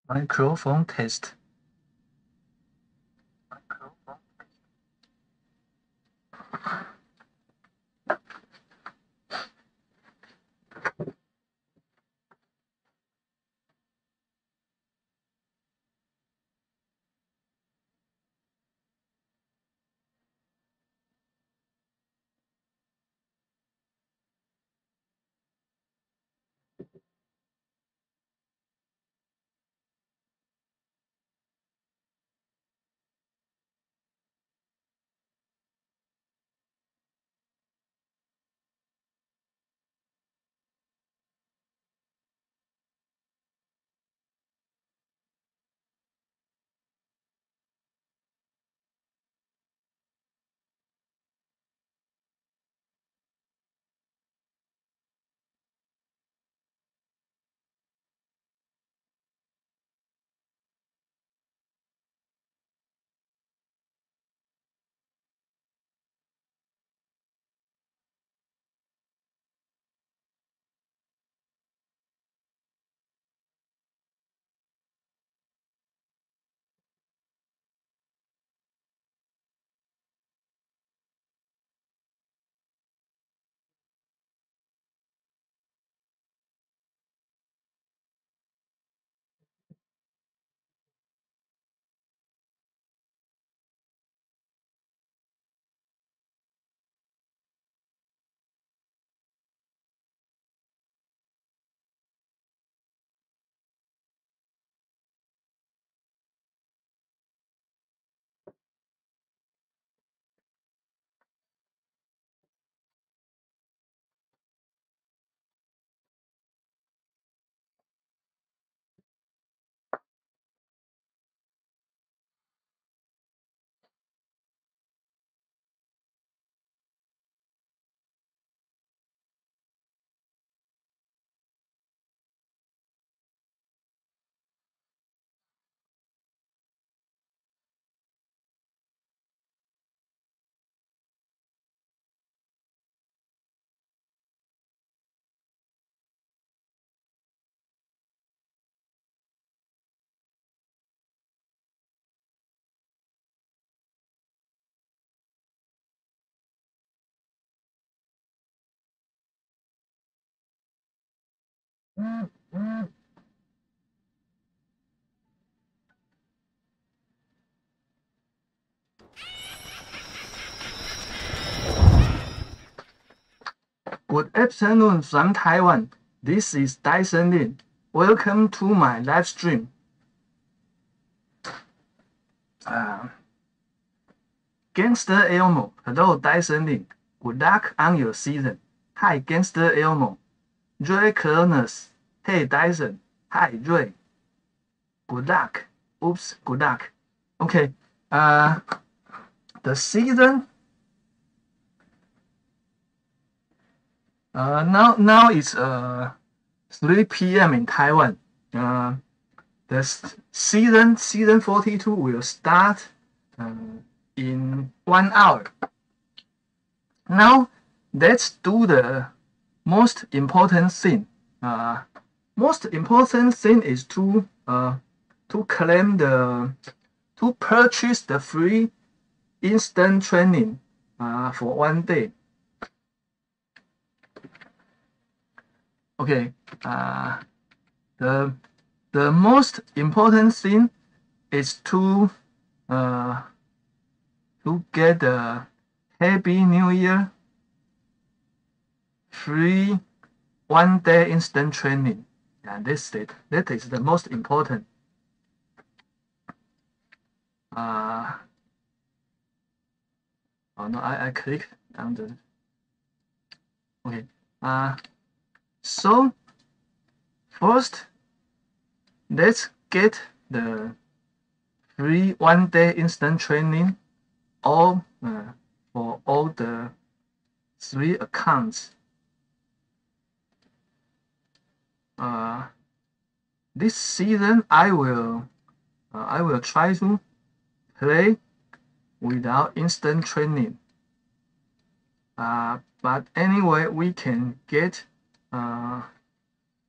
Microphone test. Good afternoon from Taiwan. This is Dyson Lin. Welcome to my live stream. Gangster Elmo. Hello, Dyson Lin. Good luck on your season. Hi, Gangster Elmo. Ray Cronus. Hey, Dyson. Hi, Ray. Good luck. Oops, good luck. Okay. The season. Now it's 3 p.m. in Taiwan. The season 42 will start in 1 hour. Now let's do the most important thing. Most important thing is to purchase the free instant training for 1 day. Okay. The most important thing is to get the Happy New Year free 1 day instant training. And that is the most important. Oh no, I clicked on the. Okay. So first, let's get the free 1 day instant training all for all the 3 accounts. This season I will try to play without instant training. But anyway, we can get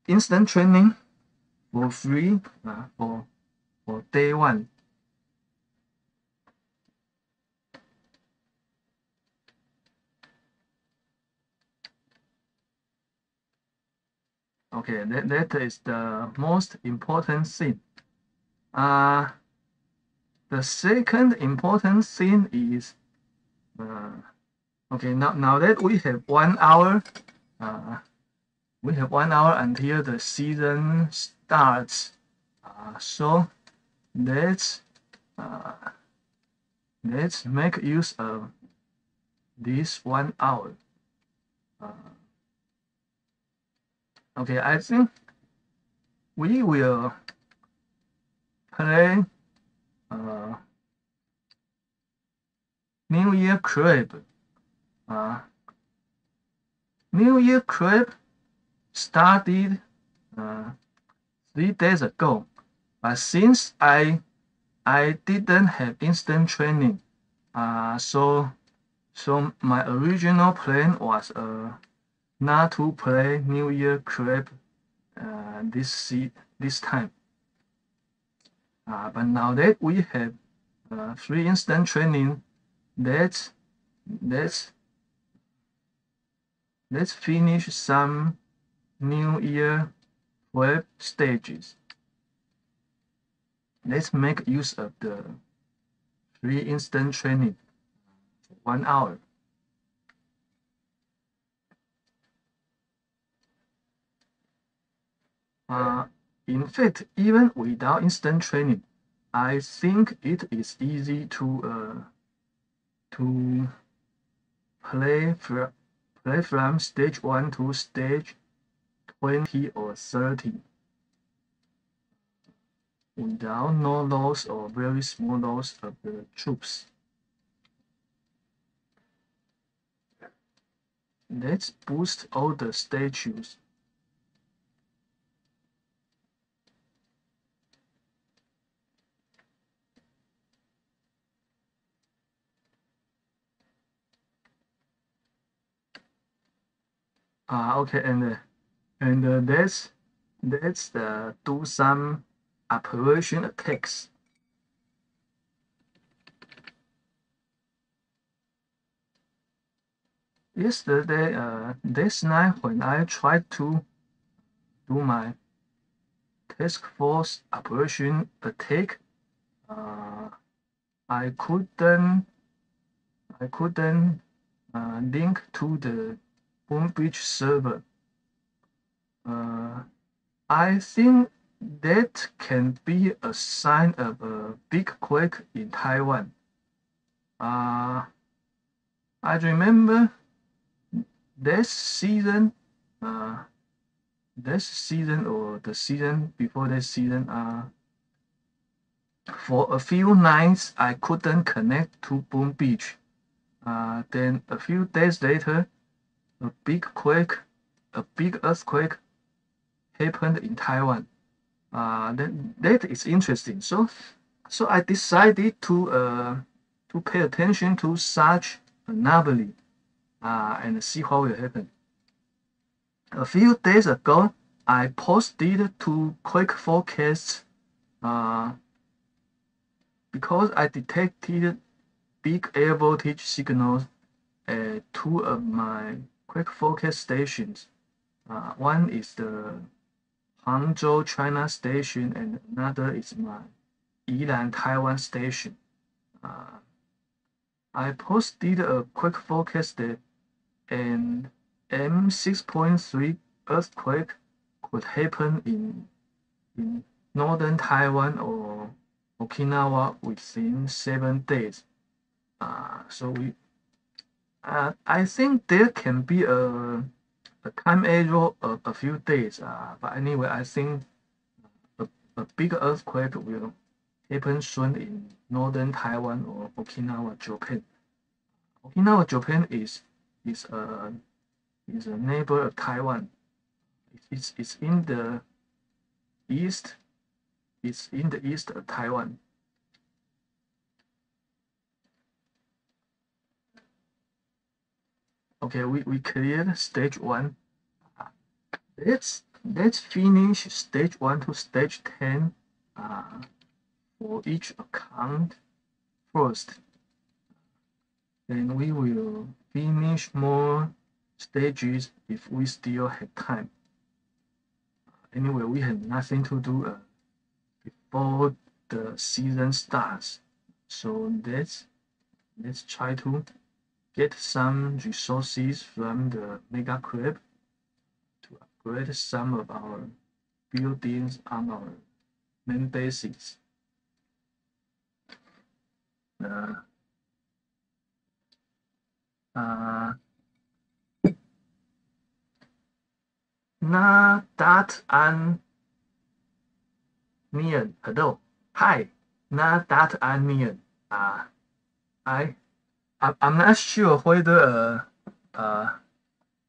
instant training for free for day one. Okay, that is the most important thing. The second important thing is okay. Now that we have 1 hour, we have 1 hour until the season starts. So let's let's make use of this 1 hour. Okay, I think we will play New Year Crab. New Year Crab started 3 days ago, but since I didn't have instant training, so my original plan was not to play New Year Crab this time. But now that we have free instant training, let's finish some New Year web stages. Let's make use of the free instant training for 1 hour. In fact, even without instant training, I think it is easy to play from stage 1 to stage 20 or 30 without no loss or very small loss of the troops. Let's boost all the statues. Okay, and let's do some operation attacks. Yesterday, this night when I tried to do my task force operation attack, I couldn't link to the Boom Beach server. I think that can be a sign of a big quake in Taiwan. I remember this season or the season before this season, for a few nights I couldn't connect to Boom Beach. Then a few days later, a big earthquake happened in Taiwan. That is interesting. So I decided to pay attention to such anomaly and see what will happen. A few days ago, I posted to Quake Forecast because I detected big air voltage signals at 2 of my Quake Forecast stations. One is the Hangzhou, China station, and another is my Yilan, Taiwan station. I posted a quick forecast that an M6.3 earthquake could happen in northern Taiwan or Okinawa within 7 days. I think there can be a time error of a few days. But anyway, I think a big earthquake will happen soon in northern Taiwan or Okinawa, Japan. Okinawa, Japan is a neighbor of Taiwan. It's in the east. It's in the east of Taiwan. Okay, we cleared stage 1. Let's finish stage 1 to stage 10 for each account first. Then we will finish more stages if we still have time. Anyway, we have nothing to do before the season starts. So let's try to get some resources from the Mega Crab to upgrade some of our buildings on our main bases. Na dat an Nian. Hello. Hi. Na dat an Nian. I'm not sure whether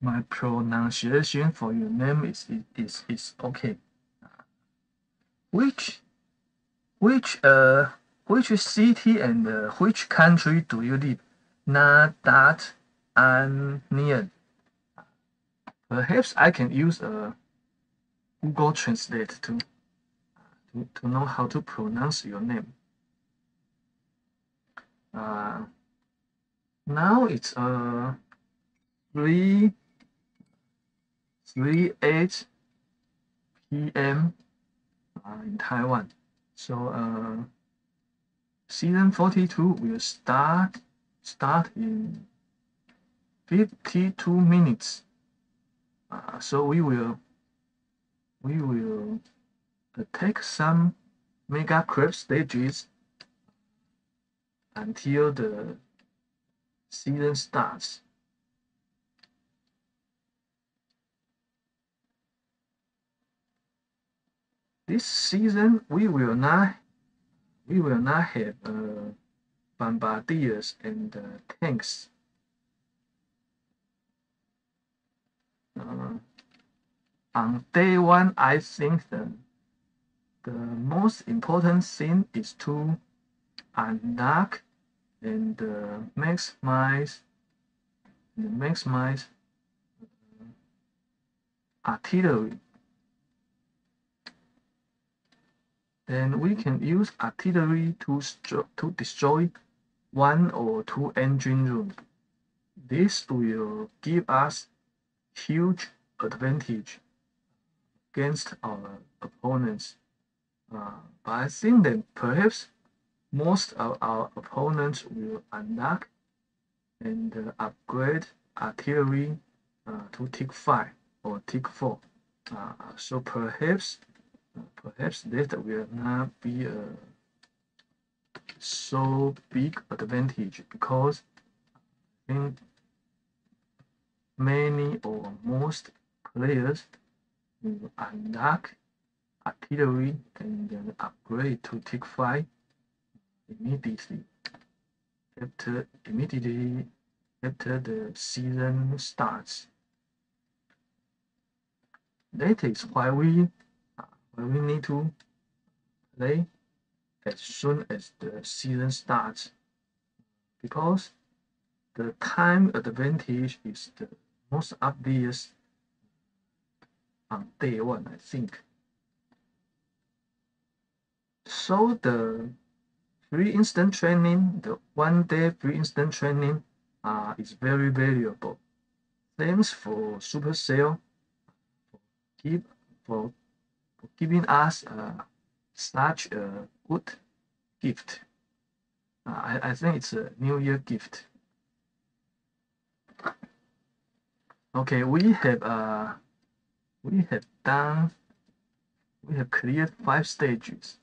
my pronunciation for your name is okay. Which city and which country do you live? Na dat an Nian. Perhaps I can use Google Translate to know how to pronounce your name. Now it's 3:08 p.m. In Taiwan. So season 42 will start in 52 minutes. So we will take some Mega Crab stages until the season starts. This season we will not have bombardiers and tanks. On day 1, I think the most important thing is to unlock and maximize artillery. Then we can use artillery to destroy 1 or 2 engine rooms. This will give us huge advantage against our opponents. But I think that perhaps most of our opponents will unlock and upgrade artillery to Tick 5 or Tick 4. So perhaps that will not be a so big advantage, because I think many or most players will unlock artillery and then upgrade to Tick 5 immediately after the season starts. That is why we need to play as soon as the season starts, because the time advantage is the most obvious on day 1, I think. So the free instant training, the 1-day free instant training is very valuable. Thanks for Supercell for giving us such a good gift. I think it's a New Year gift. Okay, we have cleared 5 stages.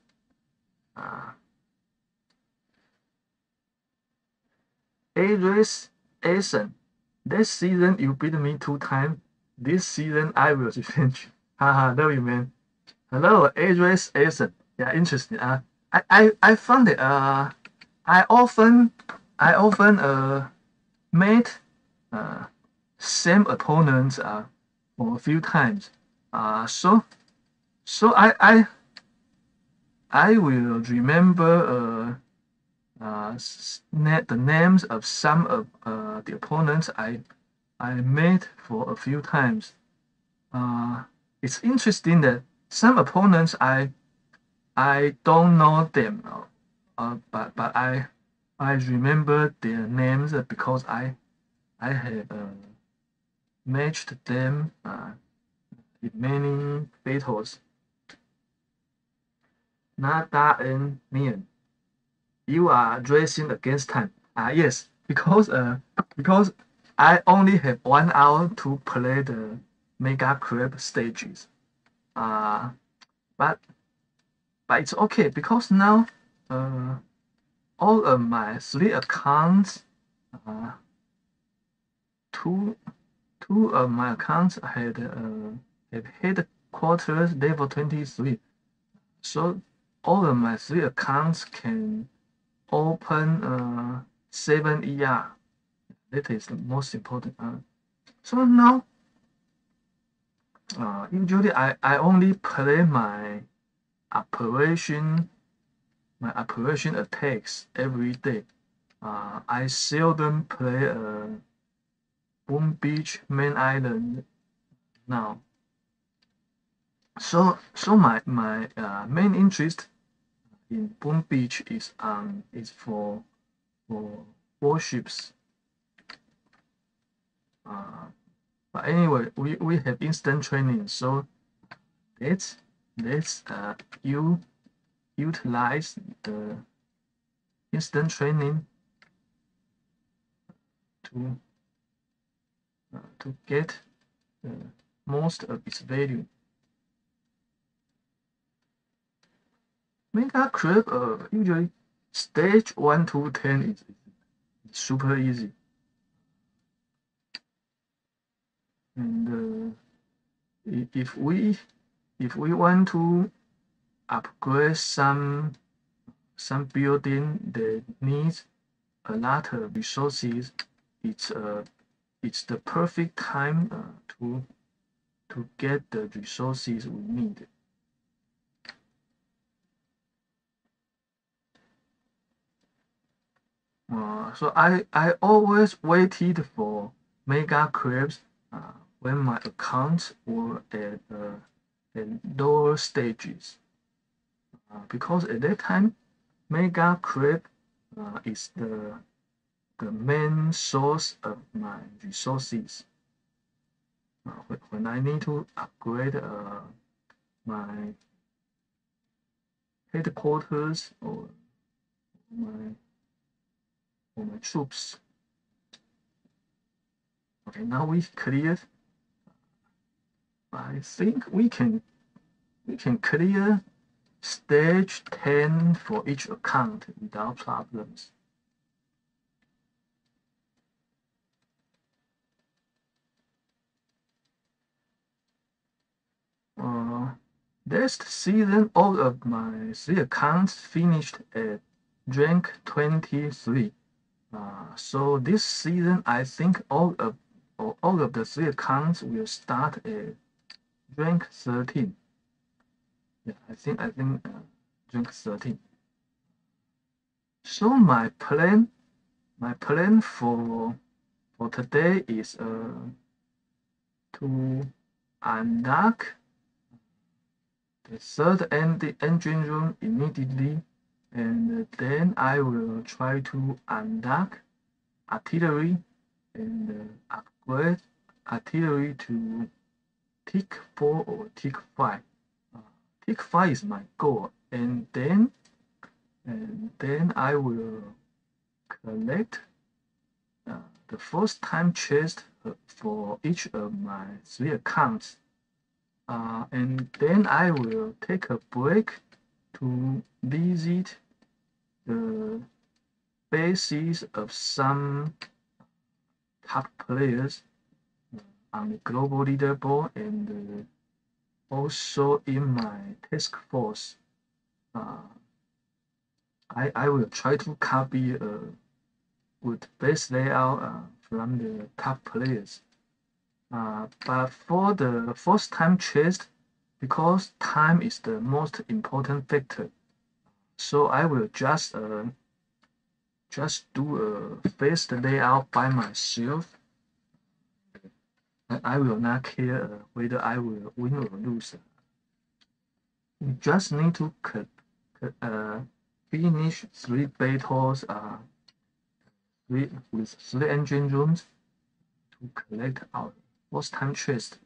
A-Race Asen, that season you beat me 2 times. This season I will revenge. Haha, love you, man. Hello, A-Race Asen. Yeah, interesting. I found that I often met same opponents for a few times. So I will remember the names of some of the opponents I met for a few times. it's interesting that some opponents I don't know them, but I remember their names because I have matched them in many battles. Nada and Mian, you are racing against time. Yes, because I only have 1 hour to play the Mega Crab stages. Uh, but it's okay because now all of my 3 accounts, uh, two of my accounts have headquarters level 23, so all of my 3 accounts can open 7 ER. That is the most important. So now usually I only play my operation attacks every day. I seldom play Boom Beach Main Island now. So my main interest in Boom Beach is for warships. But anyway, we have instant training, so let's you utilize the instant training to get most of its value. Mega Crab usually stage 1 to 10 is super easy, and if we want to upgrade some building that needs a lot of resources, it's the perfect time to get the resources we need. So I always waited for Mega Crabs when my accounts were at lower stages, because at that time Mega Crab is the main source of my resources. When I need to upgrade my headquarters or my troops. Okay, now we cleared. I think we can clear stage 10 for each account without problems. Last season, all of my 3 accounts finished at rank 23. So this season, I think all of the 3 accounts will start at rank 13. Yeah, I think rank 13. So my plan for today is to unlock the third engine room immediately, and then I will try to unlock artillery and upgrade artillery to tick 4 or tick 5. Tick 5 is my goal, and then I will collect the first time chest for each of my 3 accounts. And then I will take a break to visit the bases of some top players on the global leaderboard, and also in my task force. I will try to copy a good base layout from the top players. But for the first time chest, because time is the most important factor, so I will just do a fast layout by myself. I will not care whether I will win or lose. We just need to finish 3 battles with 3 engine rooms to collect our first time chest.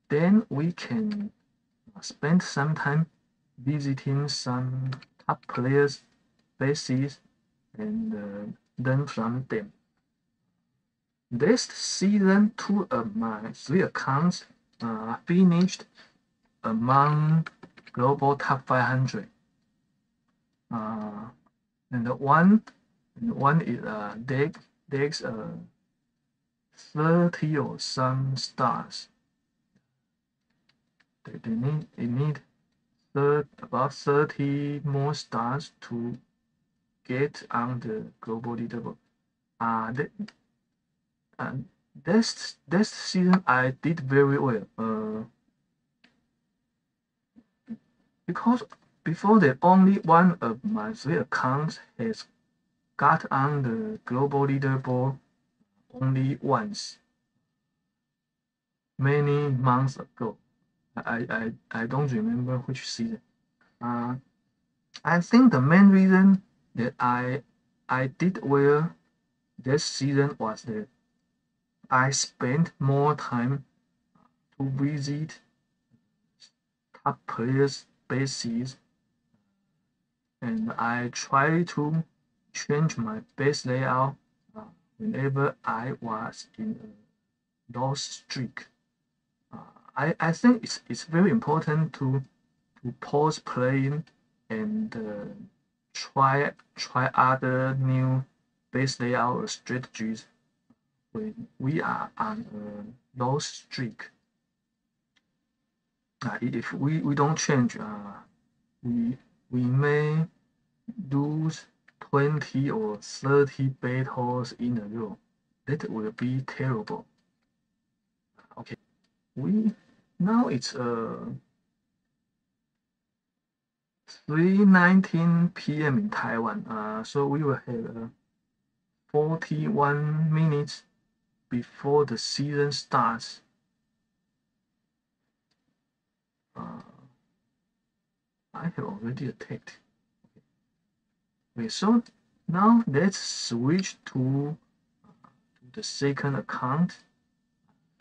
Then we can spend some time visiting some top players' bases and learn from them. This season, 2 of my 3 accounts finished among global top 500. And one is Dex 30 or some stars. They need about 30 more stars to get on the global leaderboard. This season I did very well. Because before that, only one of my 3 accounts has got on the global leaderboard only once, many months ago. I don't remember which season. I think the main reason that I did well this season was that I spent more time to visit top players' bases, and I try to change my base layout whenever I was in a loss streak. I think it's very important to pause playing and try other new base layout strategies when we are on a loss streak. If we don't change, we may lose 20 or 30 battles in a row. That will be terrible. Okay, now it's 3:19 p.m. in Taiwan. So we will have 41 minutes before the season starts. I have already attacked. Okay, so now let's switch to the second account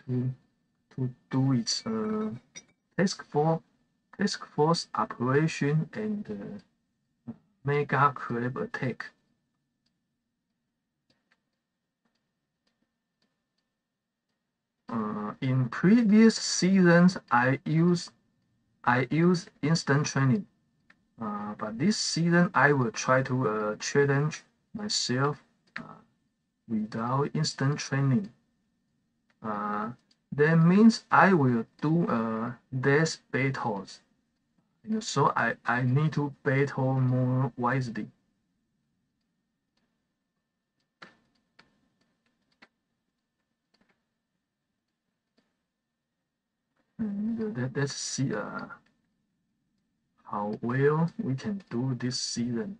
to do its task force operation and mega crab attack. In previous seasons, I used instant training, but this season I will try to challenge myself without instant training. That means I will do less battles. So I need to battle more wisely. And let's see how well we can do this season.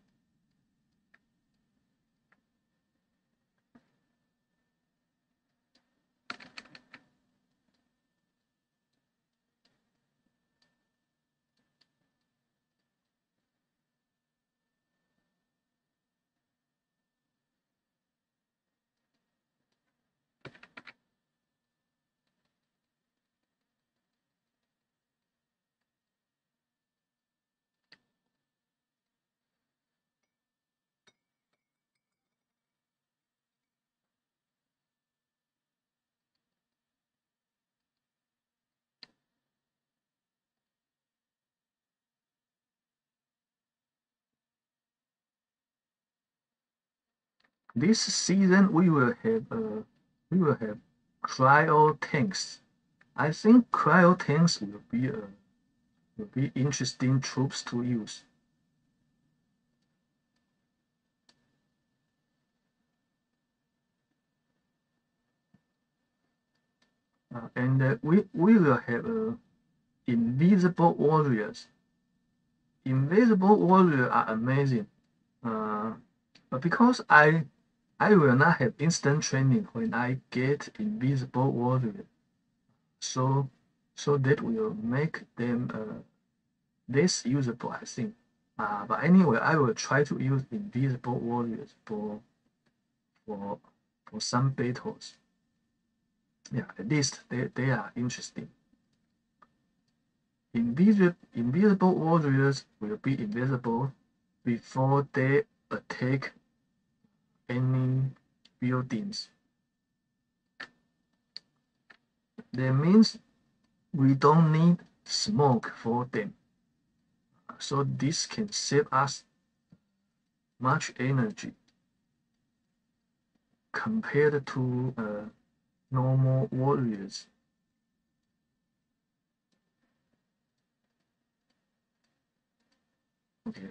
This season we will have cryo tanks. I think cryo tanks will be interesting troops to use. And we will have invisible warriors. Invisible warriors are amazing, but because I will not have instant training when I get invisible warrior, so so that will make them less usable, I think. But anyway, I will try to use invisible warriors for for some battles. Yeah, at least they are interesting. Invisible warriors will be invisible before they attack any buildings. That means we don't need smoke for them. So this can save us much energy compared to normal warriors. Okay,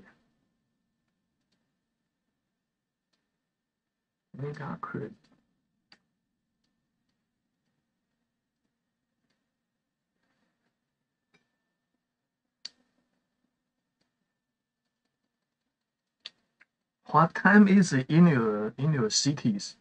mega crit. What time is it in your cities?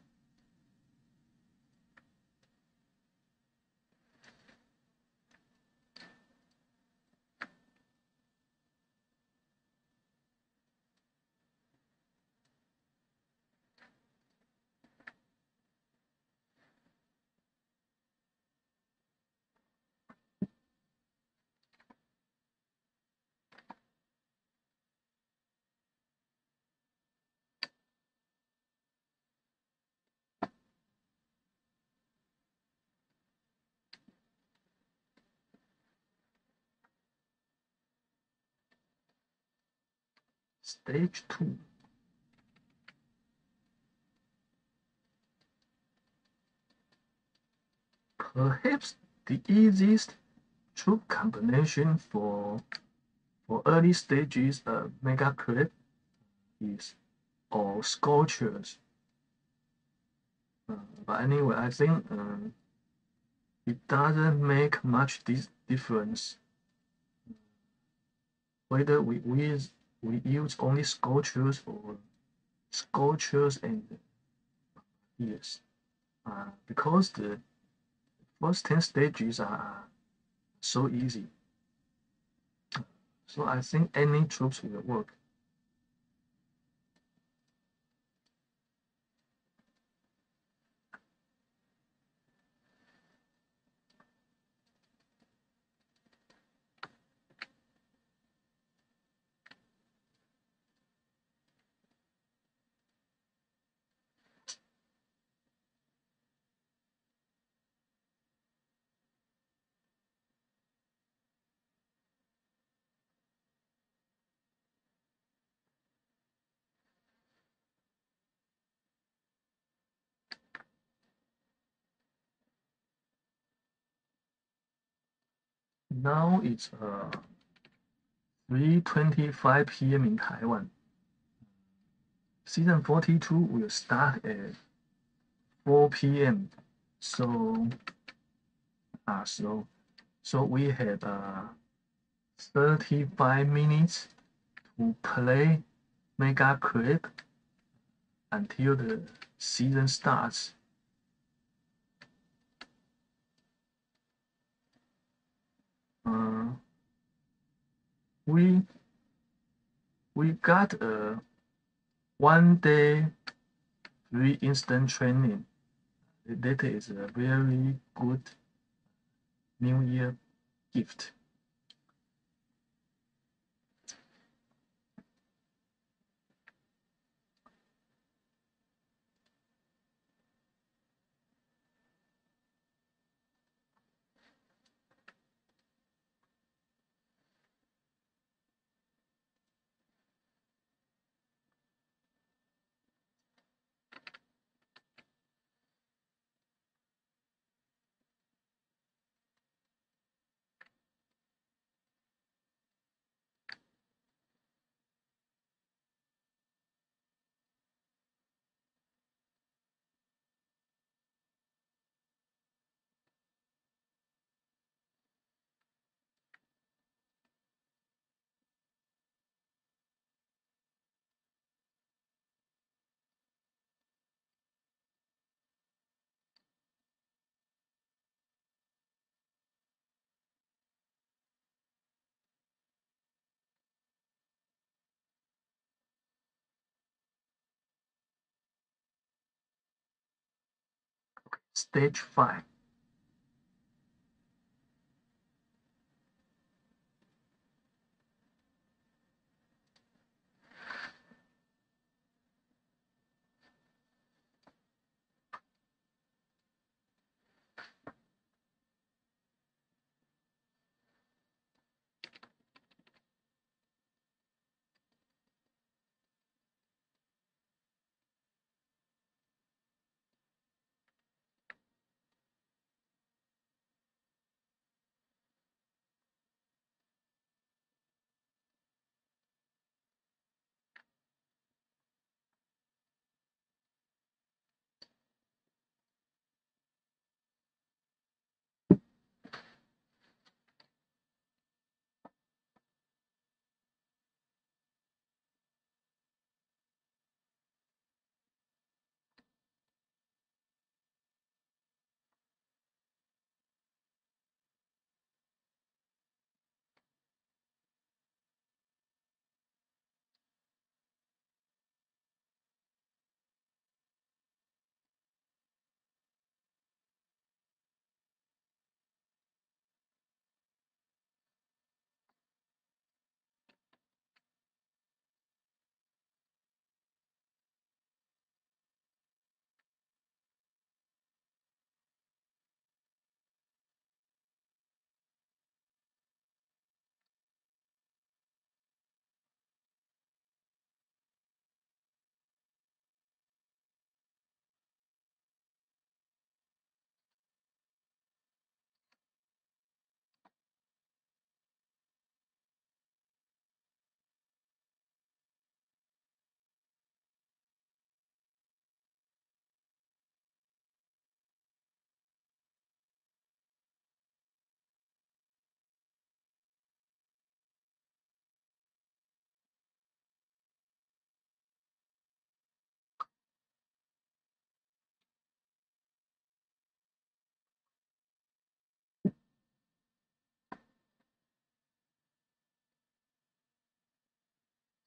Stage 2. Perhaps the easiest troop combination for early stages of Mega Crit is all sculptures. But anyway, I think it doesn't make much difference whether we use only sculptures or sculptures and yes, because the first 10 stages are so easy. So I think any troops will work. Now it's 3:25 p.m. in Taiwan. Season 42 will start at 4 p.m. So uh, so so we have 35 minutes to play Mega Crit until the season starts. Uh, we we got a 1 day free instant training. That is a very good New Year gift. Stage 5.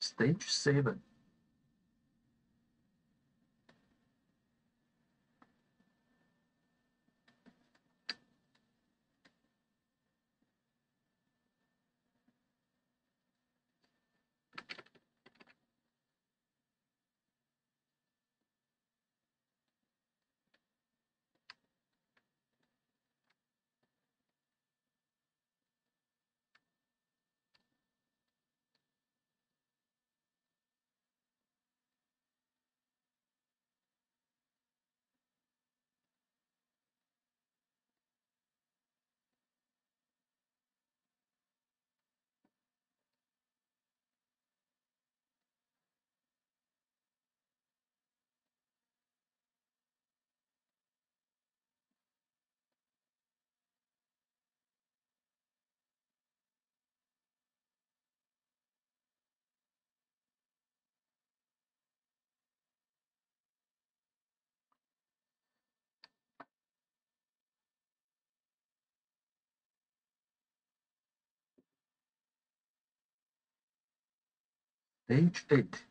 Stage 7. Stage 8.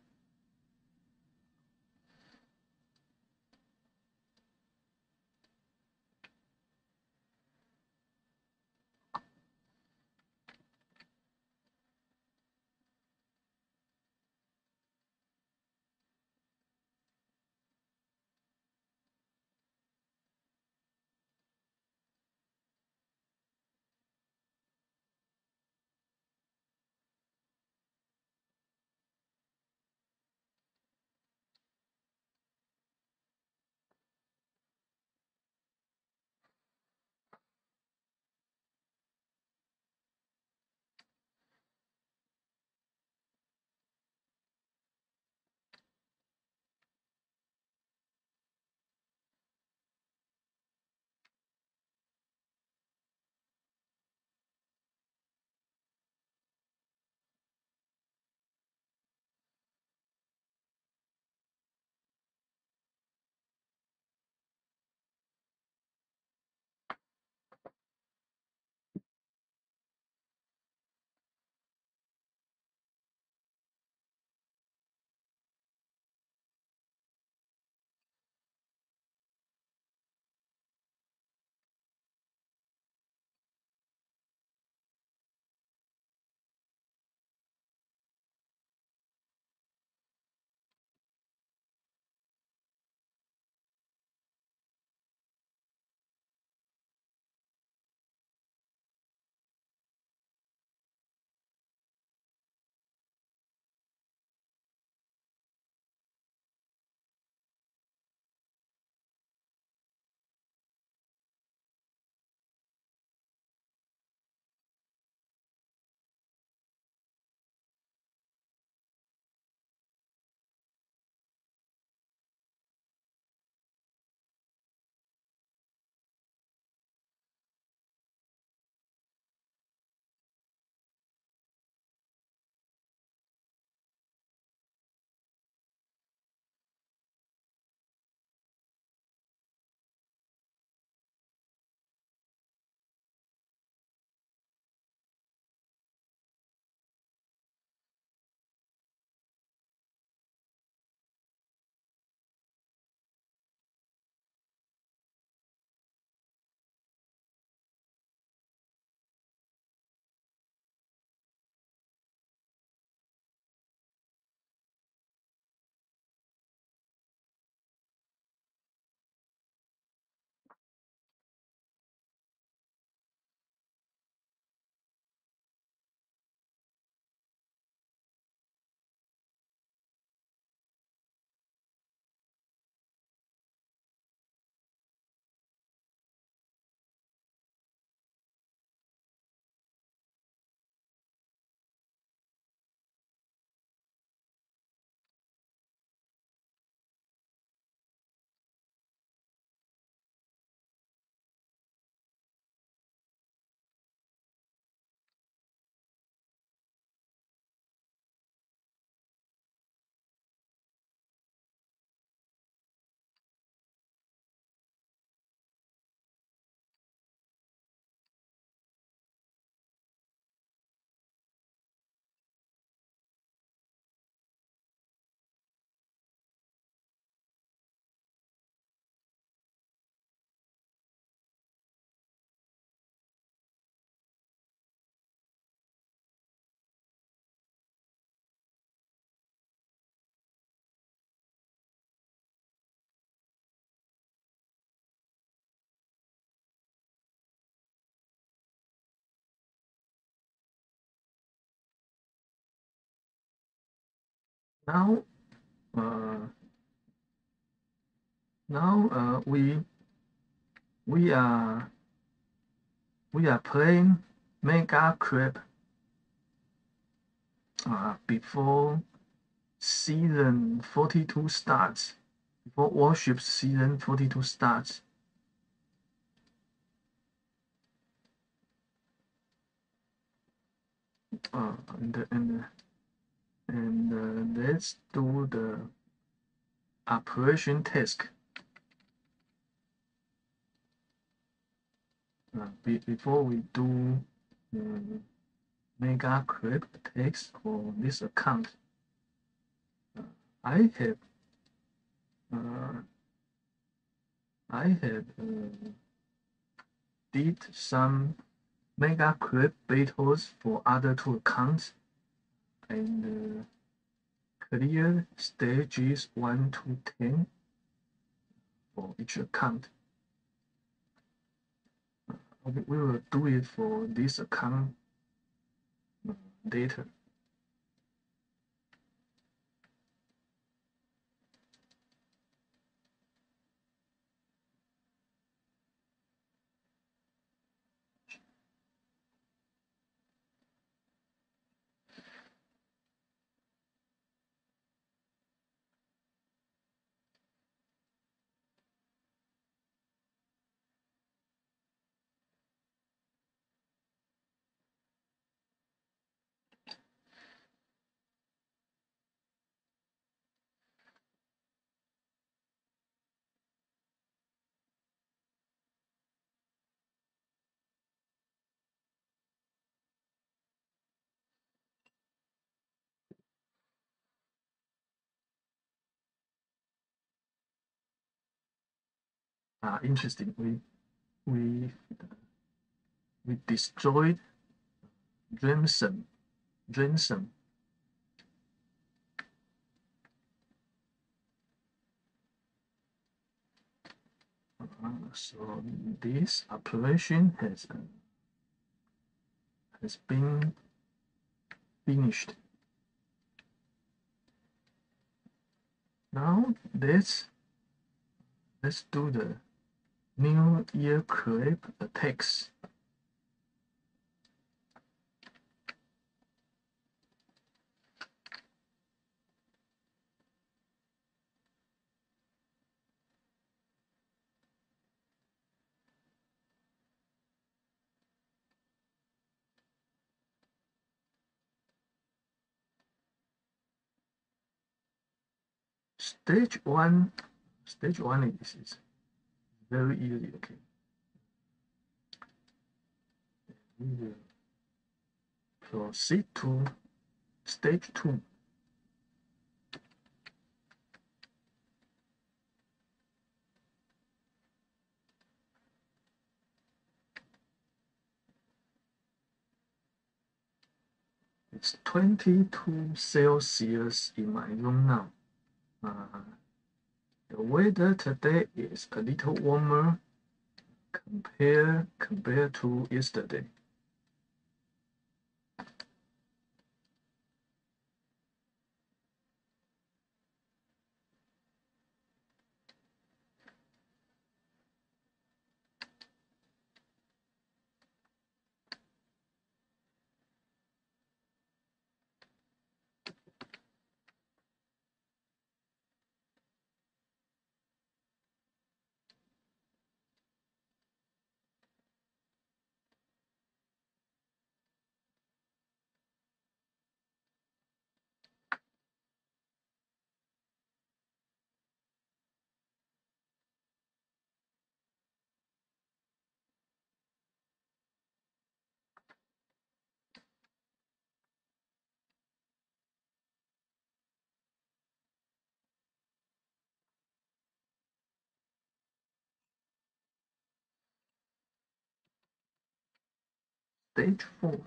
Now, now we are we are playing Mega Crab before season 42 starts. Before Warships season 42 starts. And let's do the operation task. Before we do Mega Crab task for this account, I have did some Mega Crab battles for other two accounts and clear stages 1 to 10 for each account. We will do it for this account later. Interesting. We destroyed Ransom. So this operation has been finished. Now let's do the New Year crab attacks. Stage one is very easy. Okay, we will proceed to stage 2. It's 22 Celsius in my room now. The weather today is a little warmer compared to yesterday. Stage 4.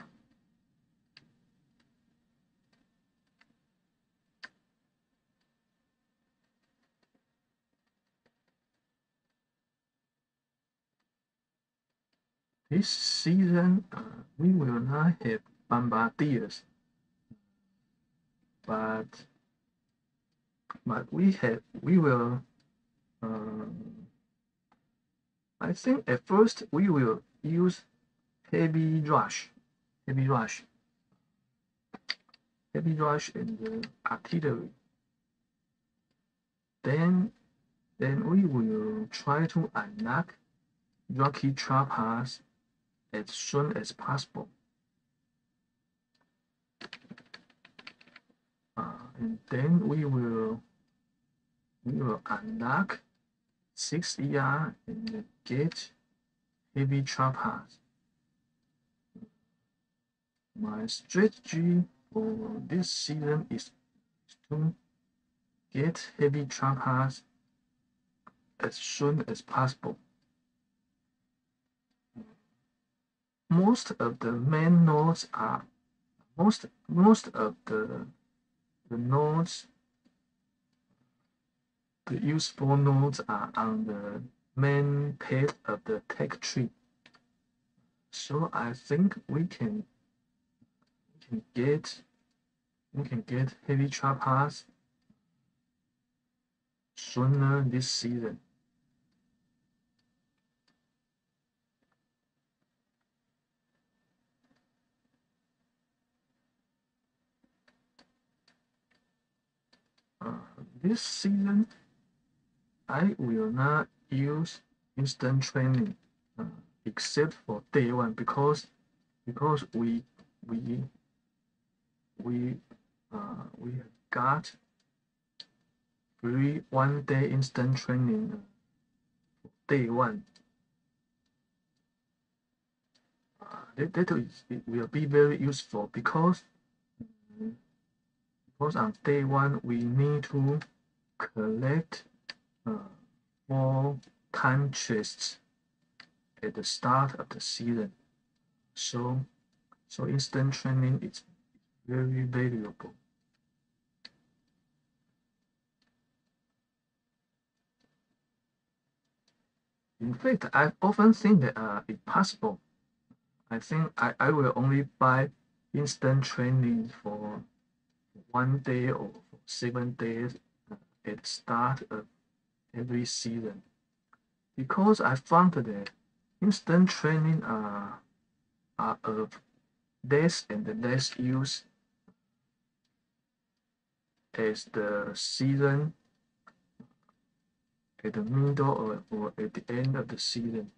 This season, we will not have bombardiers, but but we will. I think at first we will use heavy rush, heavy rush, heavy rush, and the artillery. Then we will try to unlock rocky trappers as soon as possible. And then we will unlock 6 ER and get heavy trappers. My strategy for this season is to get heavy trappers as soon as possible. Most of the main nodes are most of the nodes, the useful nodes are on the main path of the tech tree. So I think we can get heavy trappers sooner this season. This season, I will not use instant training except for day one because we got free 1 day instant training day one. That it will be very useful because on day one we need to collect 4 time chests at the start of the season. So instant training is very valuable. In fact, I often think that it's possible. I think I will only buy instant training for 1 day or 7 days at the start of every season, because I found that instant training are of less and less use as the season at the middle or at the end of the season.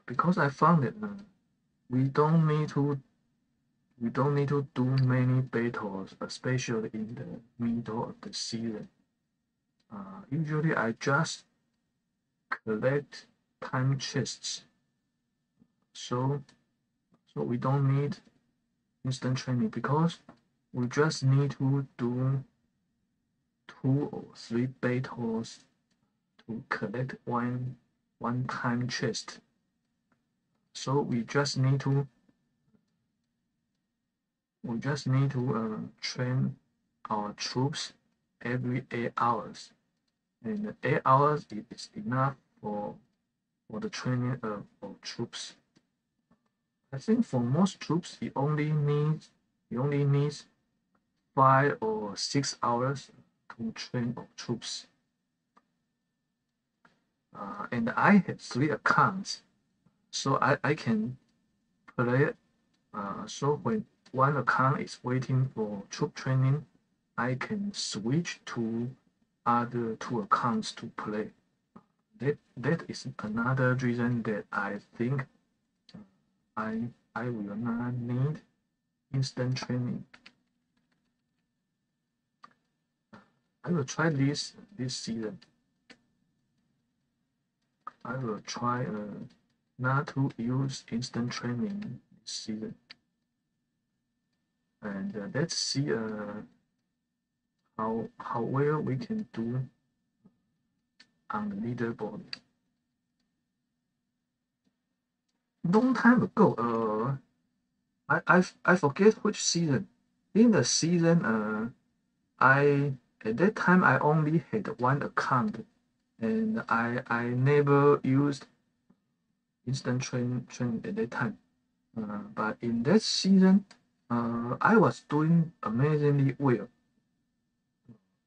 Because I found that we don't need to do many battles, especially in the middle of the season. Usually I just collect time chests, so we don't need instant training because we just need to do 2 or 3 battles to collect one time chest. So we just need to train our troops every 8 hours, and 8 hours is enough for the training of troops. I think for most troops it only needs 5 or 6 hours to train our troops. And I have 3 accounts, so I can play. So when one account is waiting for troop training, I can switch to other 2 accounts to play. That is another reason that I think I will not need instant training. I will try this season. I will try not to use instant training this season. And let's see how well we can do on the leaderboard. Long time ago, I forget which season. In the season, at that time I only had 1 account, and I never used instant train at that time. But in that season, I was doing amazingly well.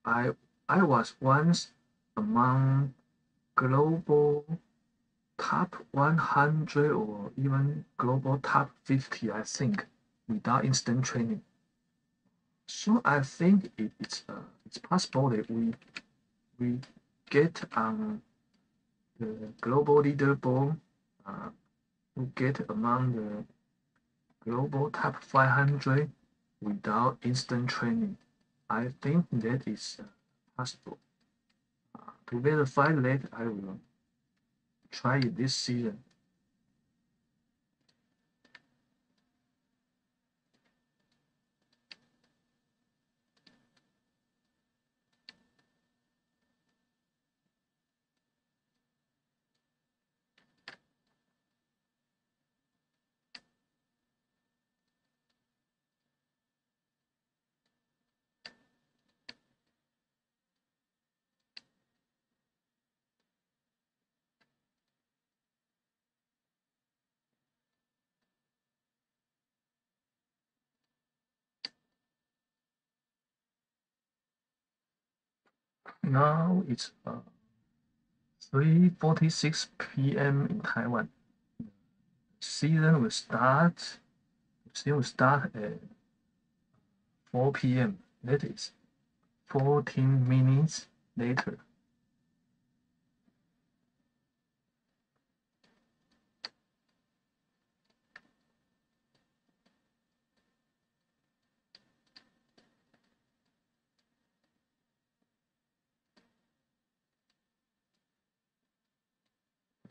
I I was once among global top 100 or even global top 50, I think, without instant training. So I think it's possible that we get on the global leaderboard, uh, we get among the global top 500 without instant training. I think that is possible. To verify that, I will try it this season. Now it's 3:46 p.m. in Taiwan. Season will start. Season will start at 4 p.m. That is 14 minutes later.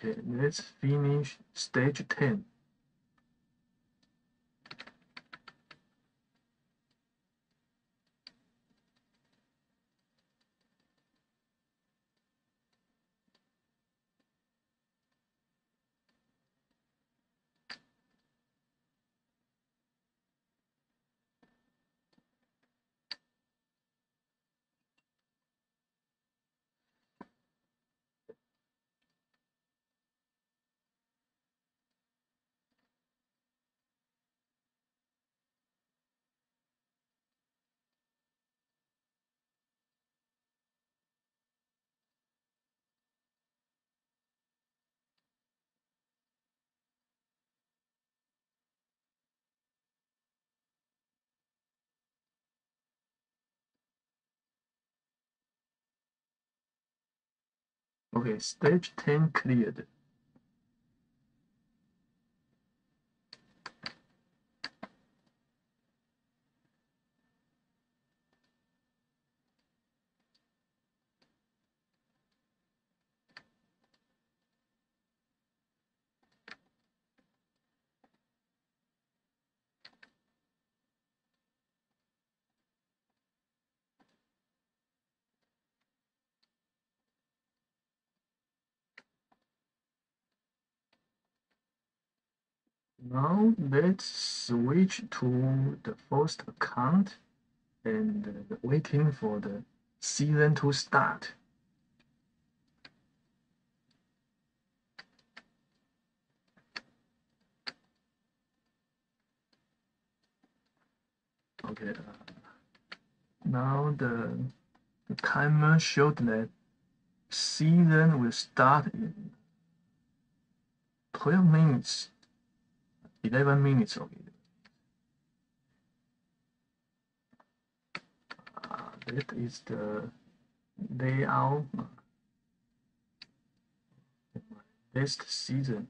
Okay, let's finish stage 10. Okay, stage 10 cleared. Now let's switch to the first account and waiting for the season to start. Okay, now the timer showed that season will start in 12 minutes, 11 minutes. Okay, that is the layout of my last season.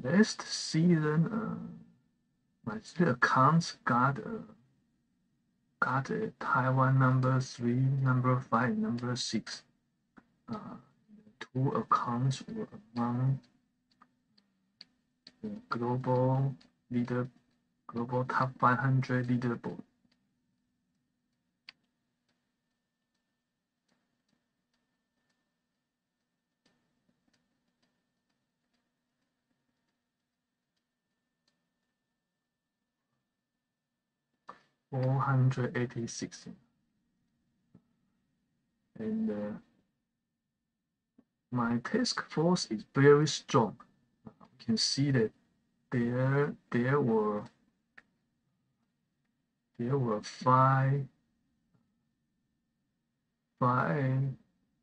Last season, my three accounts got a Taiwan number 3, number 5, number 6. Two accounts were among the global top 500 leaderboard. $486, and my task force is very strong. You can see that there were five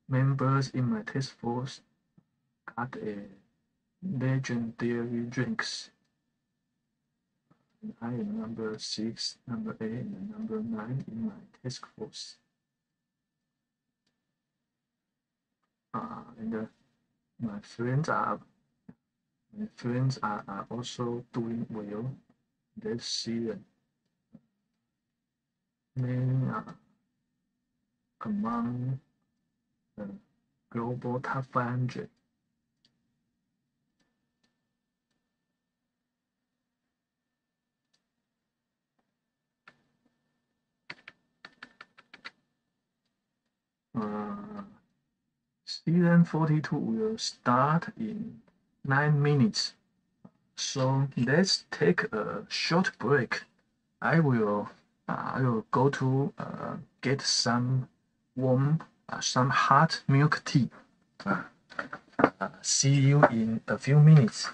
members in my task force got a legendary drinks. I am number 6, number 8, and number 9 in my task force. And my friends are also doing well this season. Many are among the global top 500. Season 42 will start in 9 minutes. So let's take a short break. I will go to get some some hot milk tea. See you in a few minutes.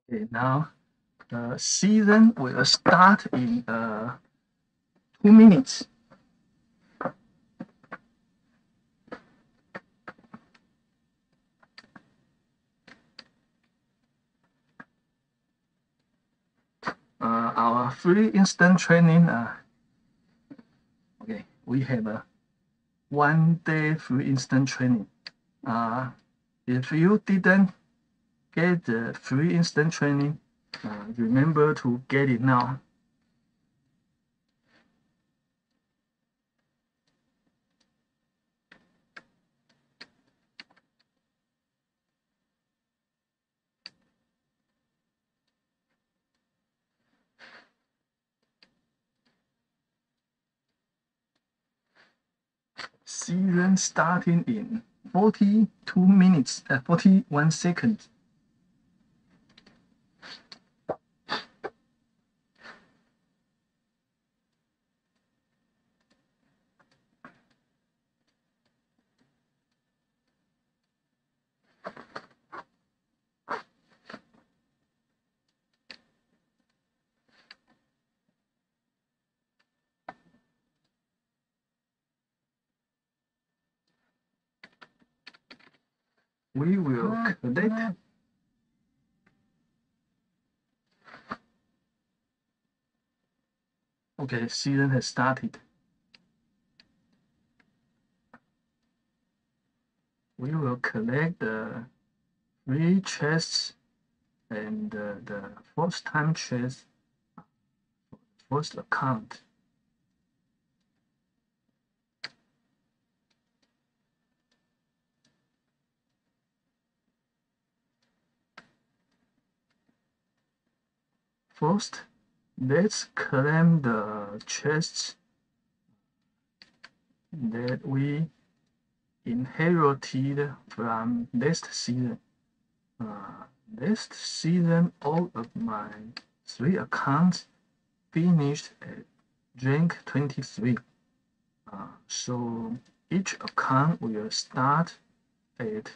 Okay, now the season will start in 2 minutes. Our free instant training. Okay, we have a 1 day free instant training. If you didn't get the free instant training, remember to get it now. Season starting in 42 minutes, 41 seconds. We will collect. Okay, season has started. We will collect the free chests and the first time chest, first account. First, let's claim the chests that we inherited from last season. Last season, all of my 3 accounts finished at rank 23. So each account will start at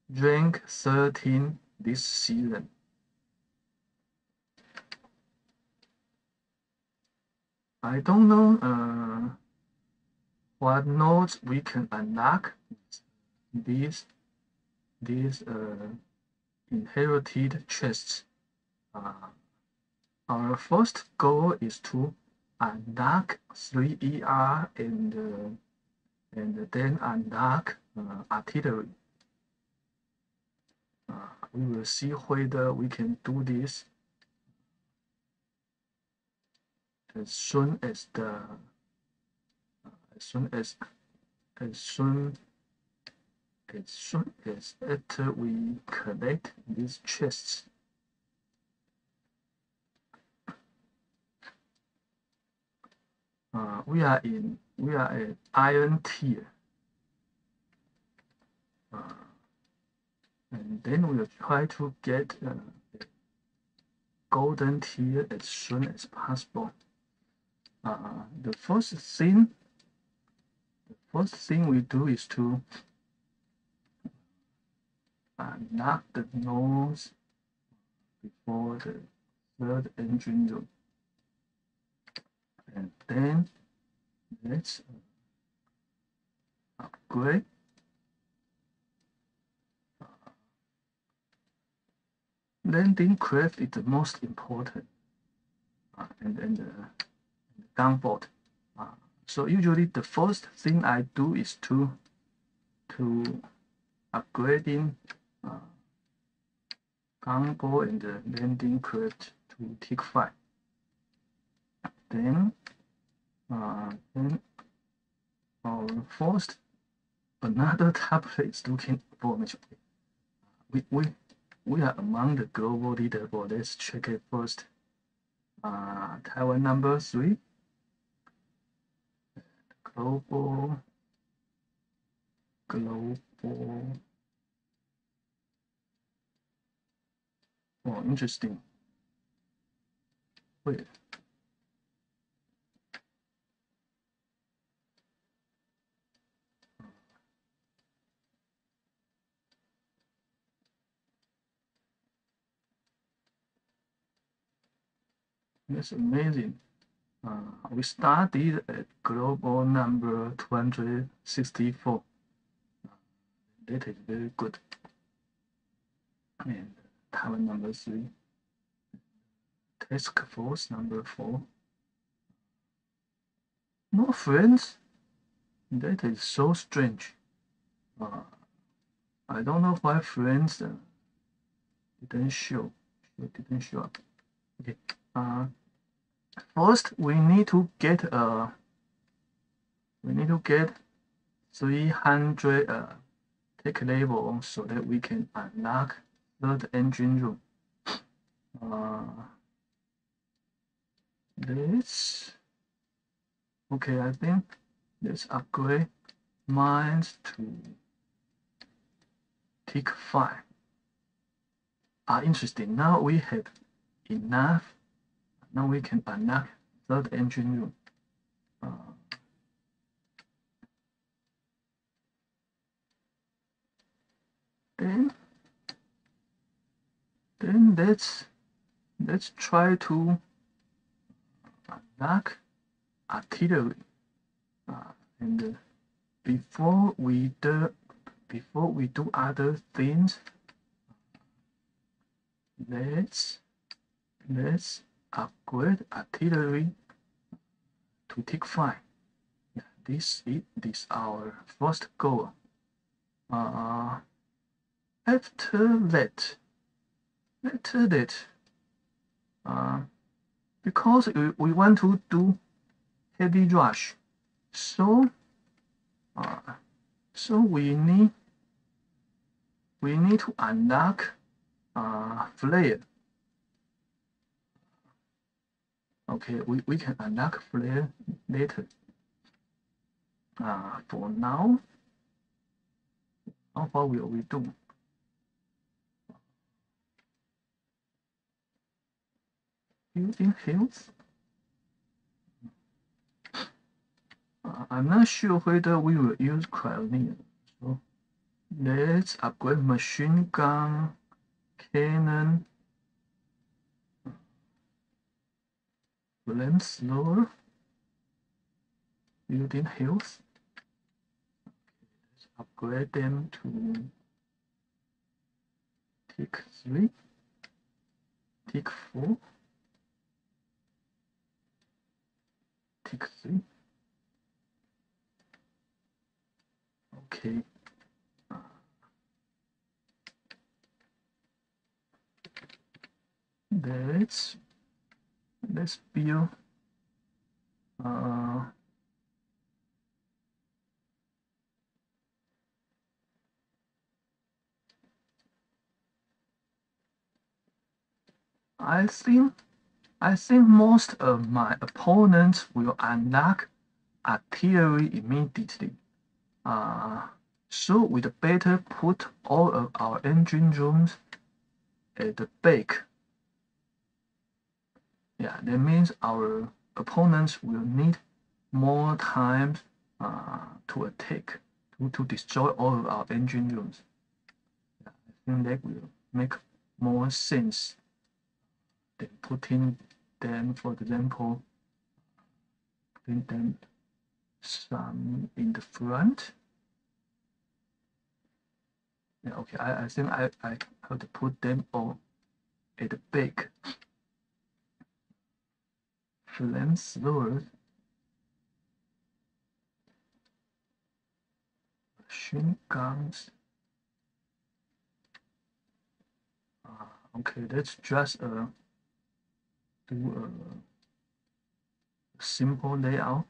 rank 13 this season. I don't know what nodes we can unlock these inherited chests. Our first goal is to unlock 3 ER and then unlock artillery. We will see whether we can do this as soon as after we collect these chests. We are at iron tier, and then we will try to get golden tier as soon as possible. The first thing we do is to knock the nose before the 3rd engine room, and then let's upgrade. Landing craft is the most important, and then the gunboat. So usually the first thing I do is to upgrading gunboat and the landing craft to Tick 5. Then our first another tablet is looking for me. We are among the global leaderboard. Let's check it first. Taiwan number 3. Global. Oh, interesting. Wait. That's amazing. We started at global number 264. That is very good. And Taiwan number 3. Task force number 4. No friends? That is so strange. I don't know why friends didn't show up. Okay. First we need to get 300 tech level so that we can unlock third engine room. Okay, I think let's upgrade mines to tick 5. Interesting. Now we have enough. Now we can unlock third engine room. Then let's try to unlock artillery. And before we do other things, let's upgrade artillery to tick 5. Yeah, this is our first goal. After that, because we want to do heavy rush, so we need to unlock flare. Okay, we can unlock flare later. For now, what will we do? Building hills. I'm not sure whether we will use cryoneer. So let's upgrade machine gun, cannon, flamethrower, building hills. Let's upgrade them to tick 3, tick 4, tick 3. Okay. Let's build I think most of my opponents will unlock artillery immediately. So we'd better put all of our engine rooms at the back. Yeah, that means our opponents will need more time to attack, to destroy all of our engine rooms. Yeah, I think that will make more sense than putting them, for example, putting them some in the front. Yeah, okay, I think I have to put them all at the back. Flamethrowers, machine guns. Okay, let's just do a simple layout.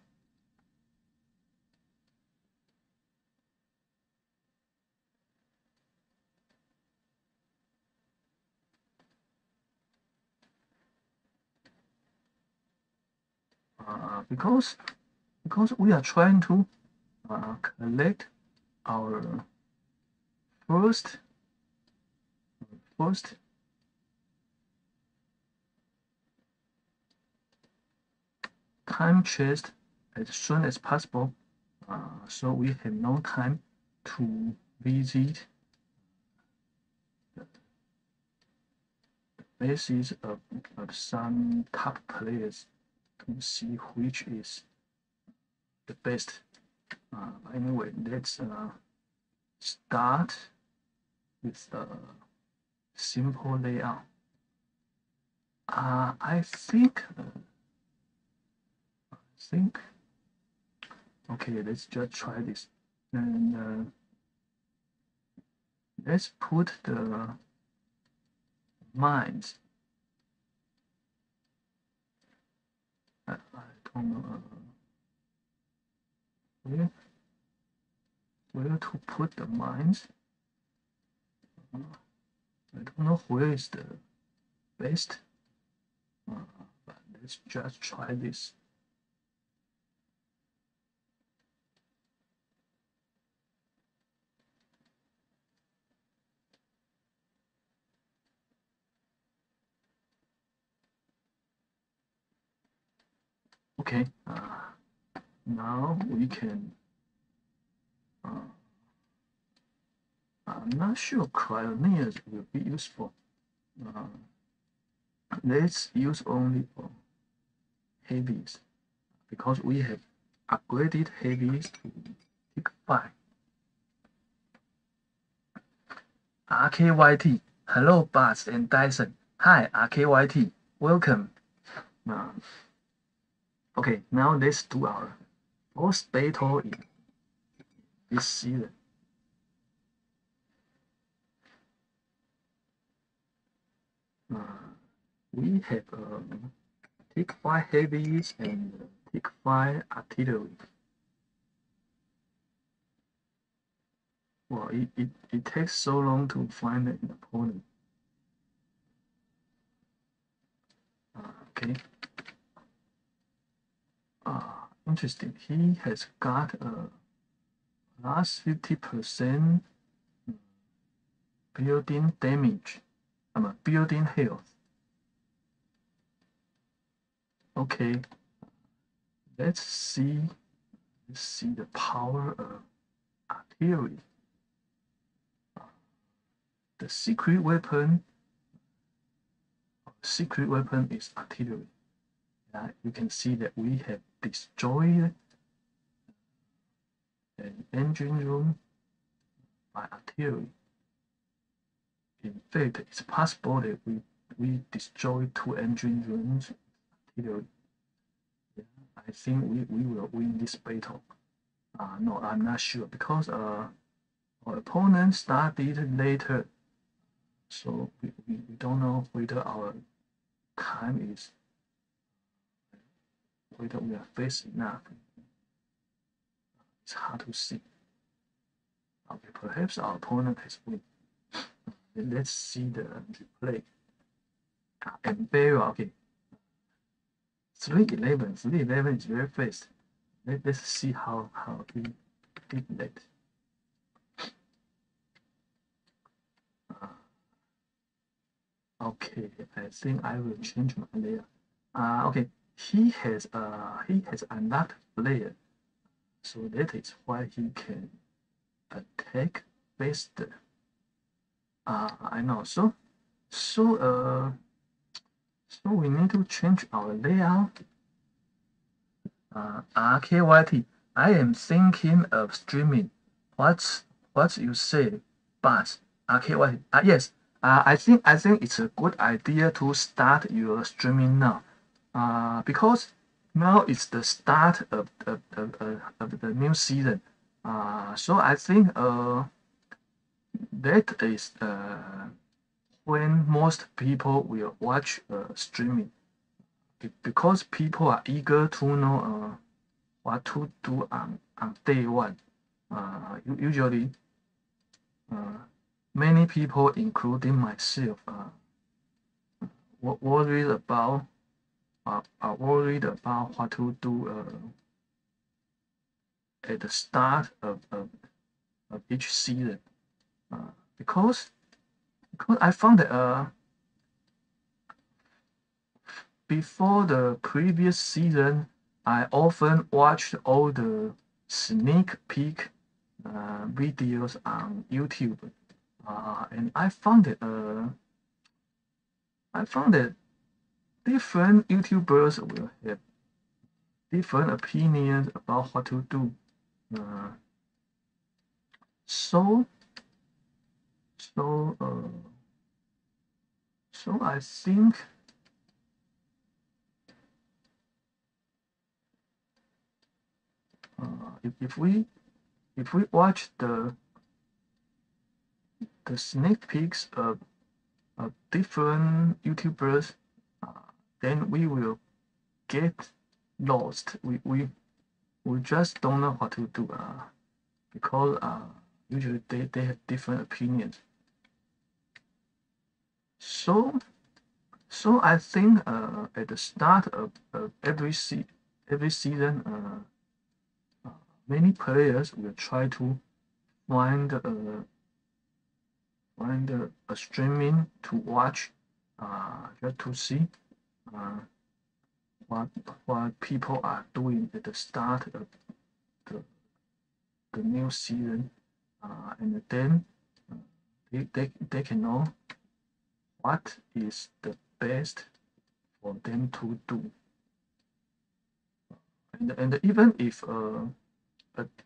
Because we are trying to collect our first time chest as soon as possible, so we have no time to visit the basis of some top players to see which is the best. Anyway, let's start with a simple layout. I think, okay, let's just try this. And let's put the mines. I don't know where to put the mines. I don't know where is the best, but let's just try this. Okay, now we can. I'm not sure cryoneers will be useful. Let's use only heavies because we have upgraded heavies to tick 5. RKYT, hello Buzz and Dyson. Hi RKYT, welcome. Okay, now let's do our first battle in this season. We have tick 5 heavies and tick 5 artillery. Well, it takes so long to find an opponent. Okay. Interesting. He has got a last 50% building damage. Building health. Okay. Let's see the power of artillery. The secret weapon is artillery. You can see that we have destroyed an engine room by artillery. In fact, it's possible that we destroy 2 engine rooms with artillery. I think we will win this battle. No, I'm not sure because our opponent started later, so we don't know whether our time is, whether we are fast enough. It's hard to see. Okay, perhaps our opponent has win. Let's see the replay. And barrel, okay. 311 is very fast. Let's see how we did that. Okay, I think I will change my layer. Okay, he has unlocked layer, so that is why he can attack faster. I know. So we need to change our layout. RKYT, I am thinking of streaming. What you say, but RKYT? Yes. I think it's a good idea to start your streaming now. Because now it's the start of the new season. So I think that is when most people will watch streaming, because people are eager to know what to do on day one. Usually, many people, including myself, worried about what to do at the start of each season, because I found that before the previous season, I often watched all the sneak peek videos on YouTube, and I found that I found that different YouTubers will have different opinions about what to do. Uh, so so so I think if we watch the sneak peeks of different YouTubers, then we will get lost. We just don't know what to do because usually they have different opinions. So I think at the start of every season, many players will try to find a streaming to watch, just to see uh, what people are doing at the start of the, the new season, and then they can know what is the best for them to do. And even if a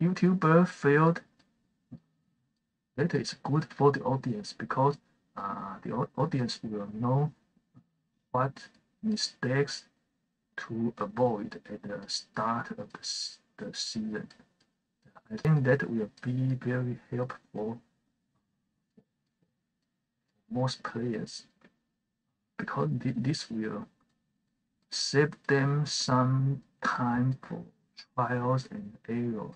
YouTuber failed, that is good for the audience because the audience will know what mistakes to avoid at the start of the season. I think that will be very helpful for most players because this will save them some time for trials and errors.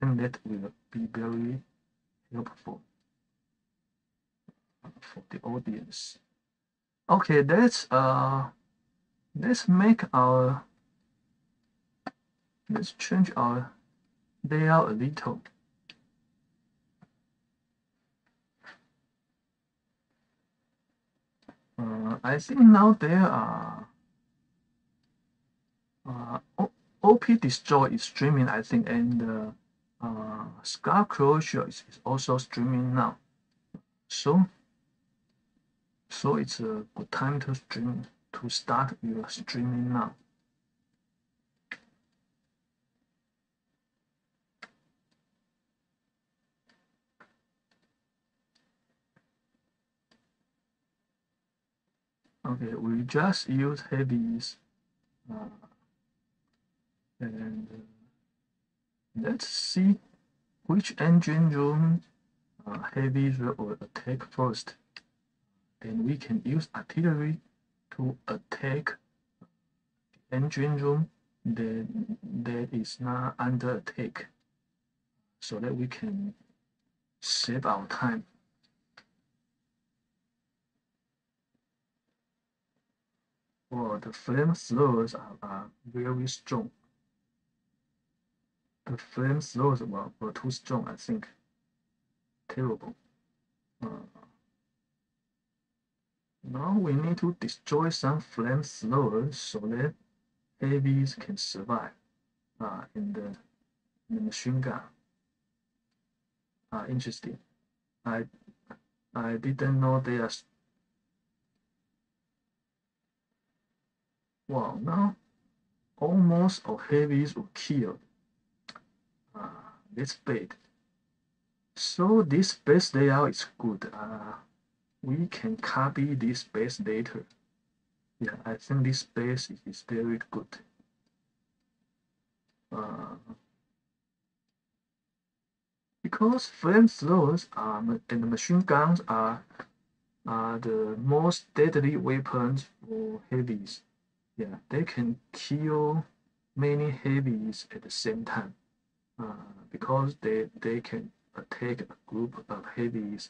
I think that will be very helpful for the audience. Okay, let's change our layout a little. I think now there are OP Destroy is streaming, I think, and Scar Closure is also streaming now. So it's a good time to start your streaming now. Okay, we just use heavies, and let's see which engine room heavies will attack first. Then we can use artillery to attack the engine room that is not under attack, so that we can save our time. Well, the flamethrowers are very strong. The flamethrowers were too strong, I think. Terrible. Now we need to destroy some flamethrowers so that heavies can survive in the machine gun. Interesting. I didn't know they are. Wow, now almost all heavies were killed. That's bad. So this base layout is good. We can copy this base later. Yeah, I think this base is very good. Because flamethrowers and machine guns are the most deadly weapons for heavies. Yeah, they can kill many heavies at the same time because they can attack a group of heavies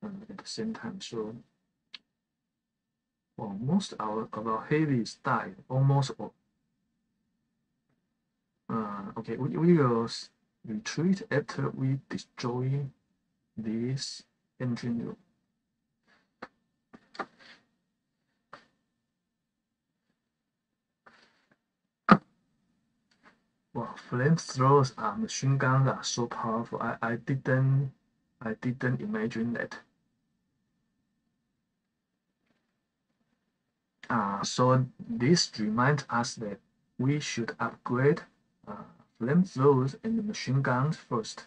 at the same time. So, well, most of our heavies died. Almost all. Okay, we will retreat after we destroy this engine room. Wow, flamethrowers machine guns are so powerful. I didn't imagine that. So this reminds us that we should upgrade flamethrowers and machine guns first.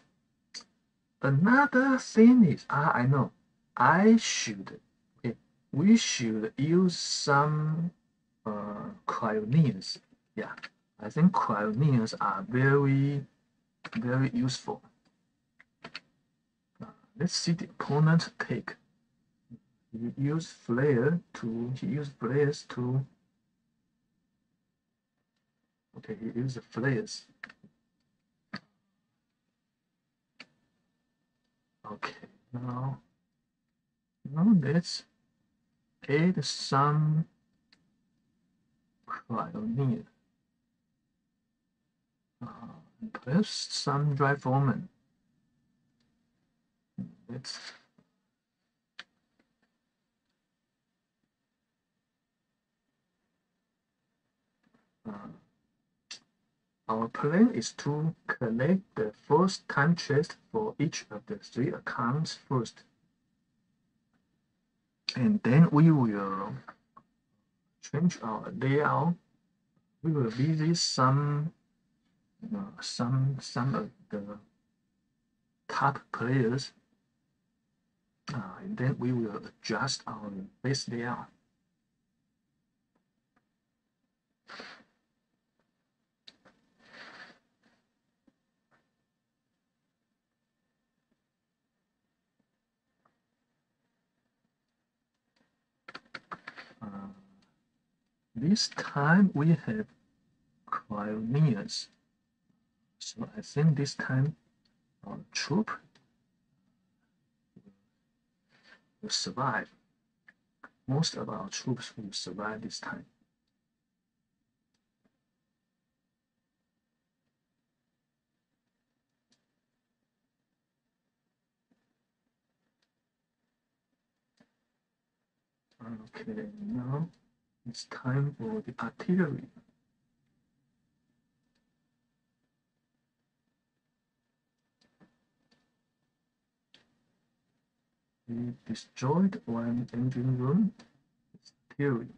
Another thing is, I know, okay, we should use some cryoneers. Yeah, I think cryoneers are very, very useful. Let's see the opponent take. He used flares to. Okay, he used the flares. Okay, now let's add some cryoneer. Perhaps some dry foreman. Let's our plan is to collect the first time chest for each of the 3 accounts first. And then we will change our layout. We will visit some of the top players, and then we will adjust our base layout. This time we have cryoneers, so I think this time our troop will survive. Most of our troops will survive this time. Okay, now it's time for the artillery. We destroyed one engine room. It's artillery.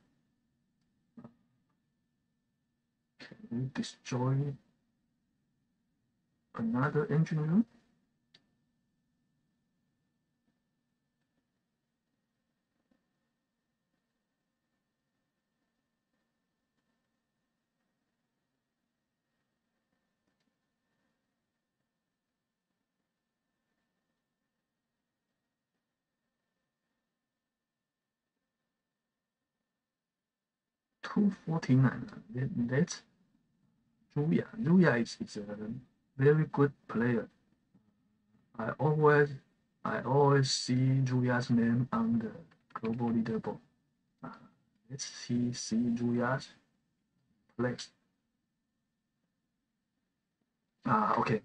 Okay, we destroyed another engine room. $249. That's Julia. Julia is a very good player. I always see Julia's name on the global leaderboard. Let's see Julia's play. Okay.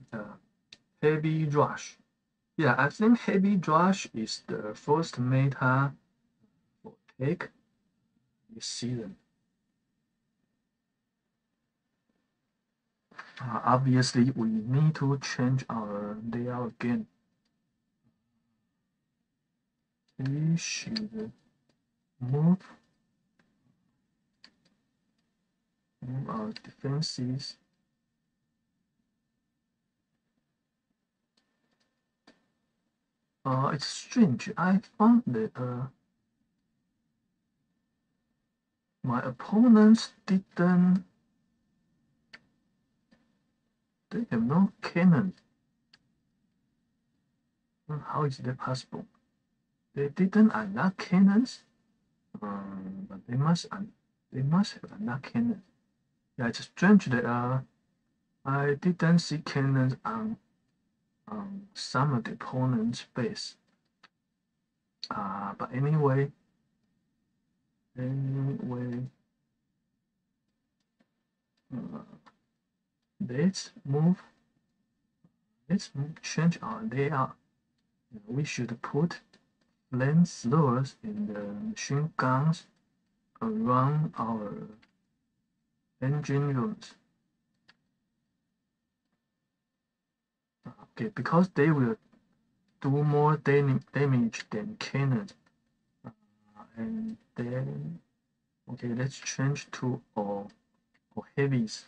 Heavy Rush. Yeah, I think Heavy Rush is the first meta for take this season. Obviously, we need to change our layout again. We should move our defenses. It's strange. I found that my opponents didn't. They have no cannon. How is that possible? They didn't unlock cannons, but they must have unlocked cannons. Yeah, it's strange that I didn't see cannons on some of the opponent's base. But anyway, let's move. Change our layout. We should put flamethrowers in the machine guns around our engine rooms. Okay, because they will do more damage than cannon. And then Okay, let's change to all heavies.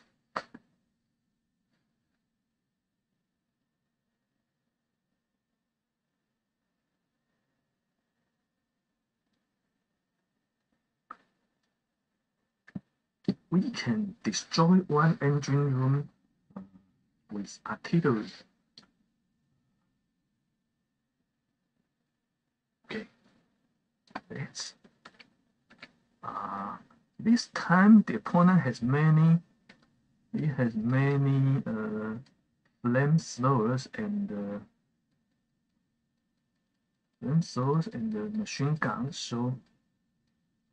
We can destroy one engine room with artillery. Okay, let's. This time the opponent has many. He has many flamethrowers and machine guns, so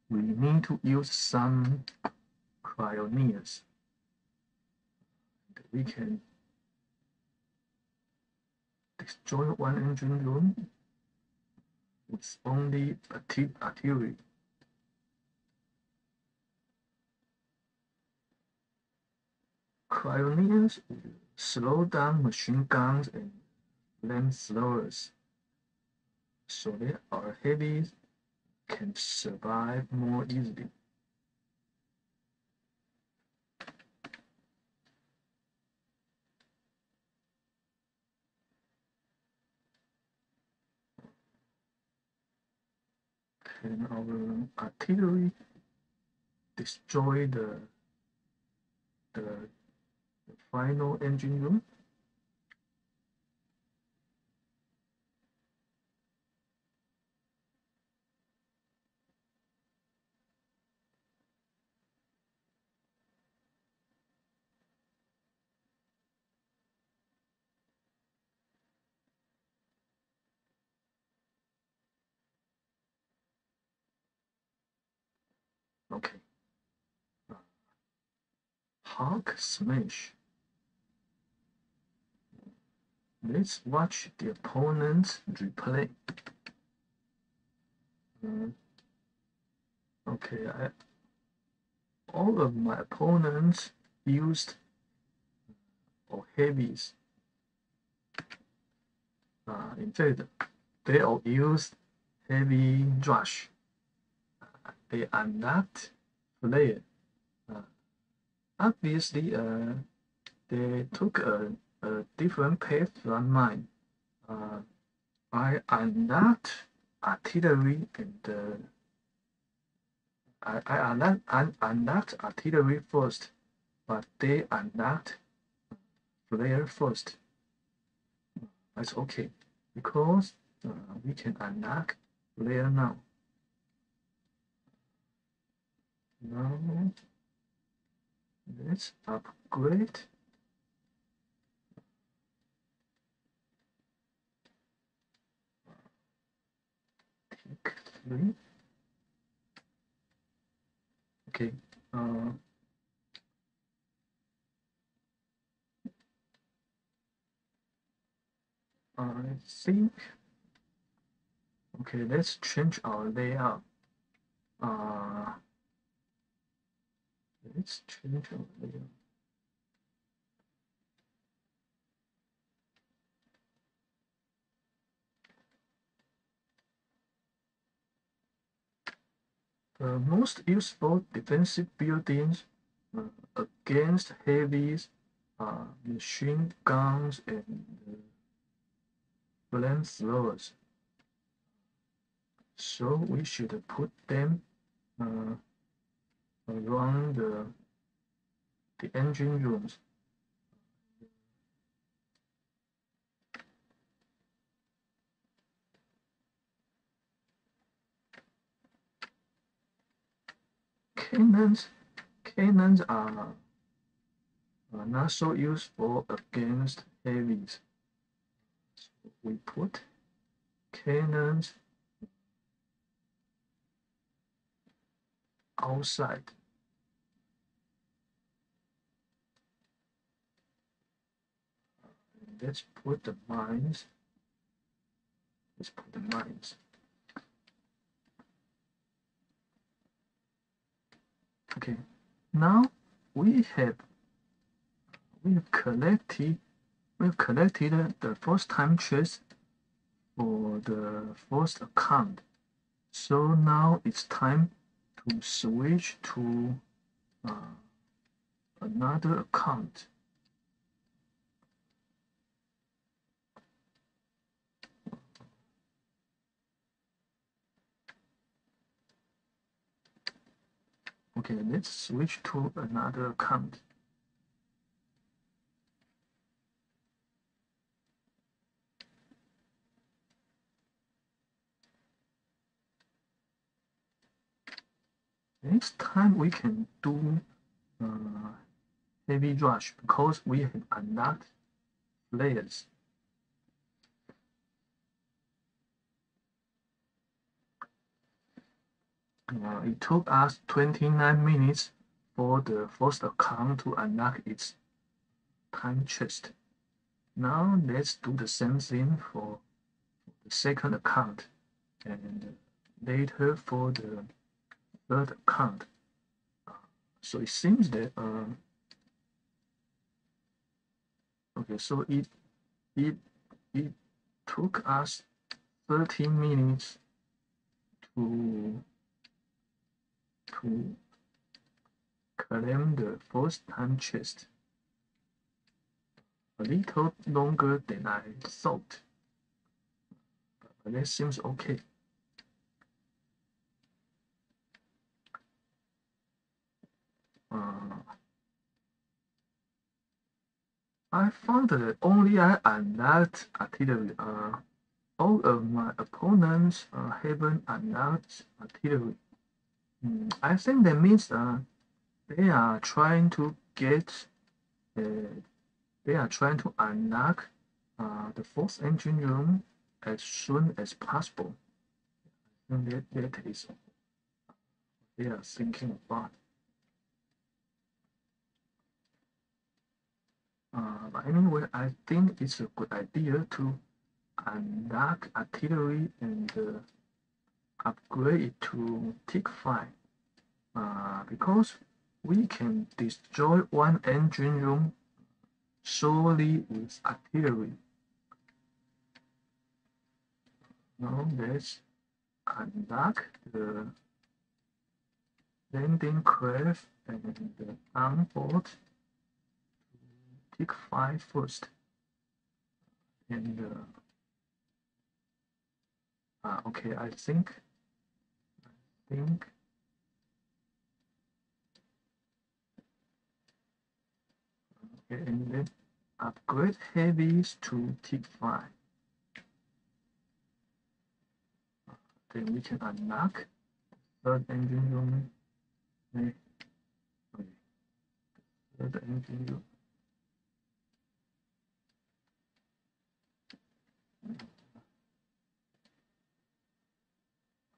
we need to use some cryoneers. We can destroy one engine room with only artillery. Cryoneers will slow down machine guns and flamethrowers so that our heavies can survive more easily. Can our artillery destroy the final engine room? Okay. Hulk smash. Let's watch the opponent's replay. Okay, all of my opponents used heavies. In fact, they all used heavy rush. They are not flare. Obviously, they took a different path from mine. I am not artillery and I'm not artillery first, but they are not flare first. That's okay, because we can unlock flare now. Now let's upgrade. Take 3. Okay. I think. Okay, let's change our layout. Let's change our layout. The most useful defensive buildings against heavies are machine guns and flamethrowers. So we should put them around the engine rooms. Cannons are not so useful against heavies. So we put cannons outside. Let's put the mines. Let's put the mines. Okay, now we have collected the first time chest for the first account. So now it's time to to switch to another account. Okay, let's switch to another account. Next time we can do heavy rush because we have unlocked flares. It took us 29 minutes for the first account to unlock its time chest. Now let's do the same thing for the second account and later for the third account. So it seems that okay, so it took us 13 minutes to claim the first time chest. A little longer than I thought, but that seems okay. I found that only I unlocked artillery. All of my opponents haven't unlocked artillery. I think that means they are trying to get they are trying to unlock the fourth engine room as soon as possible. And that is what they are thinking about. But anyway, I think it's a good idea to unlock artillery and upgrade it to Tick 5 because we can destroy one engine room solely with artillery. Now let's unlock the landing craft and the onboard Tick 5 first. And okay, I think okay, and then upgrade heavies to Tick 5. Then we can unlock third engine room. Okay. Third engine room.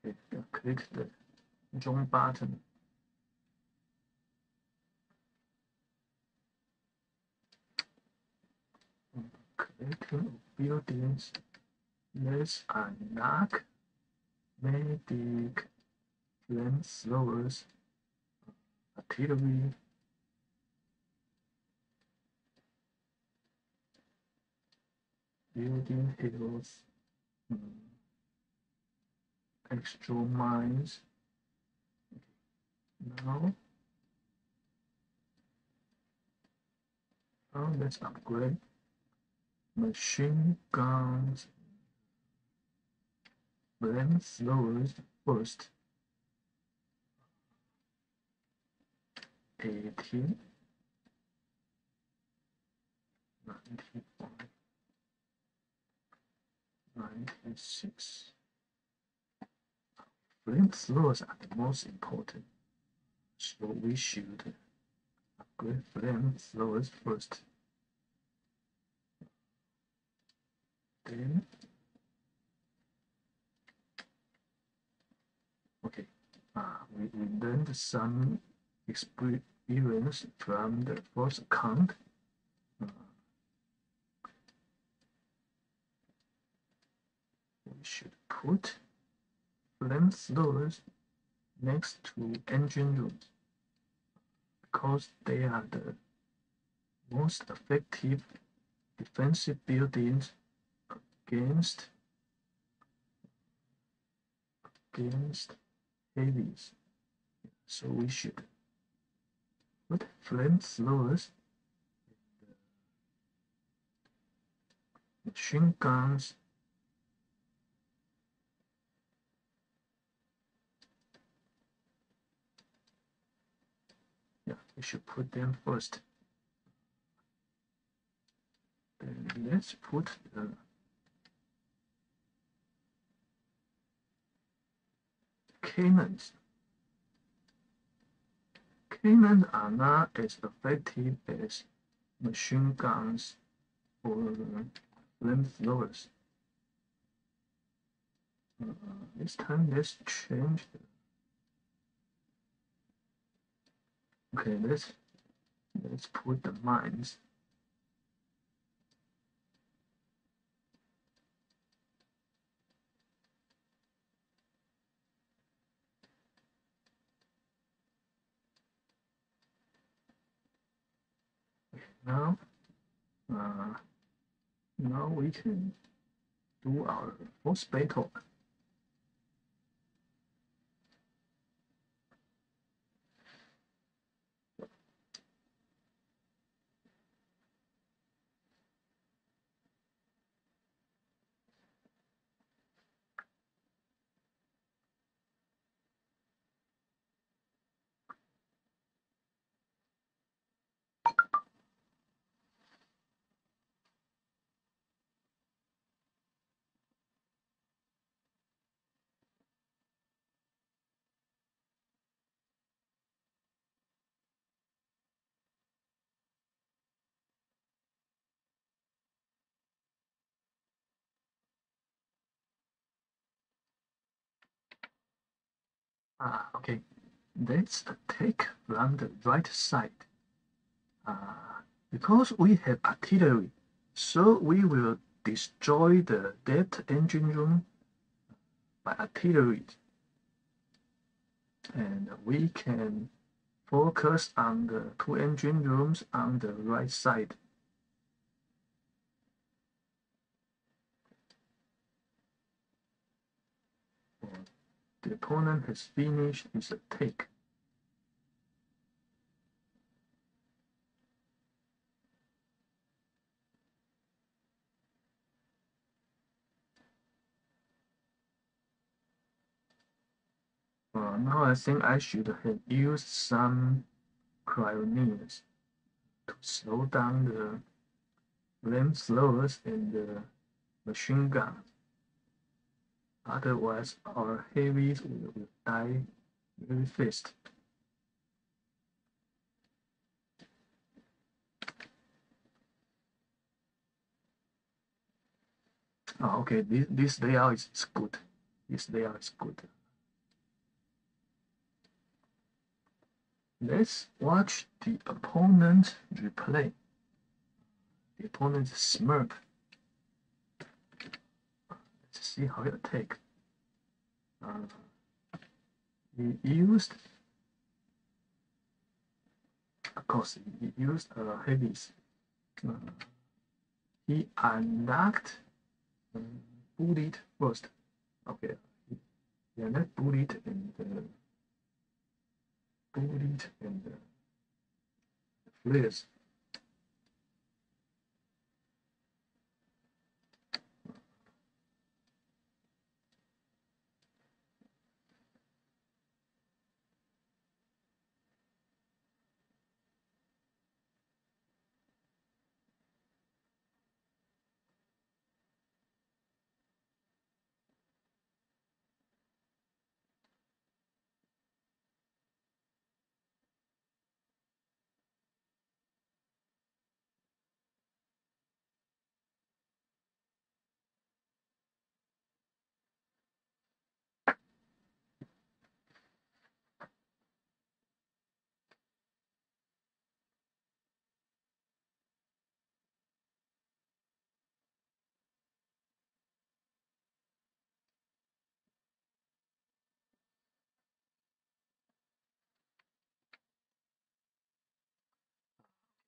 Okay, click the join button. Clicking buildings. Let's unlock medic, flamethrowers, artillery, building heroes, extra mines. Now let's upgrade machine guns, flamethrowers first. 18, 95, 96. Flamethrowers are the most important, so we should upgrade flamethrowers first. Then, okay, we learned some experience from the first account. We should put flamethrowers next to engine rooms because they are the most effective defensive buildings against heavies. So we should put flamethrowers, machine guns, yeah, we should put them first. Then let's put the cannons. Cannons are not as effective as machine guns or flamethrowers. This time let's change the, okay, let's put the mines. Now, now we can do our first battle. Okay, let's attack from the right side. Because we have artillery, so we will destroy the depth engine room by artillery. And we can focus on the two engine rooms on the right side. The opponent has finished his attack. Now I think I should have used some cryoneers to slow down the flamethrowers and the machine gun. Otherwise, our heavies will die very fast. Oh, okay, this layout is good. This layout is good. Let's watch the opponent replay. The opponent's smirk. Let's see how he attack. He used, of course, he used heavies. He unlocked bullet first. Okay, he unlocked bullet and flares.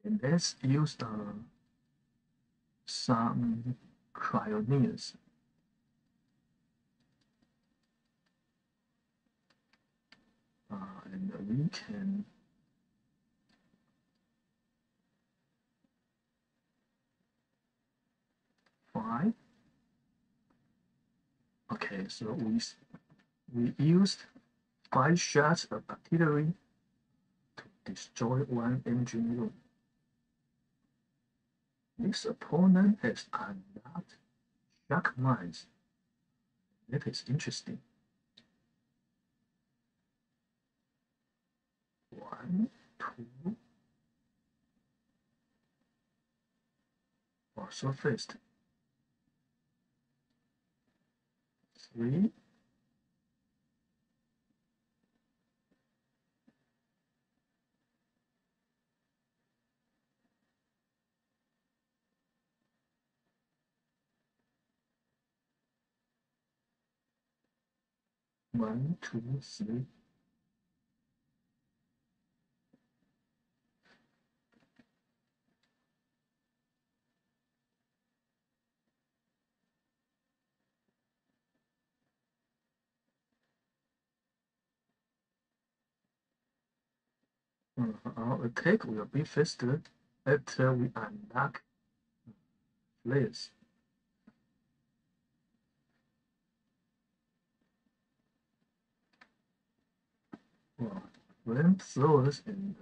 And let's use some cryoneers. and we can find. Okay, so we used 5 shots of artillery to destroy one engine room. This opponent has unlocked shock mines. That is interesting. 1, 2, also fast. 3, 1, 2, 3. Our attack will be faster after we unlock flares. Well, flamethrowers and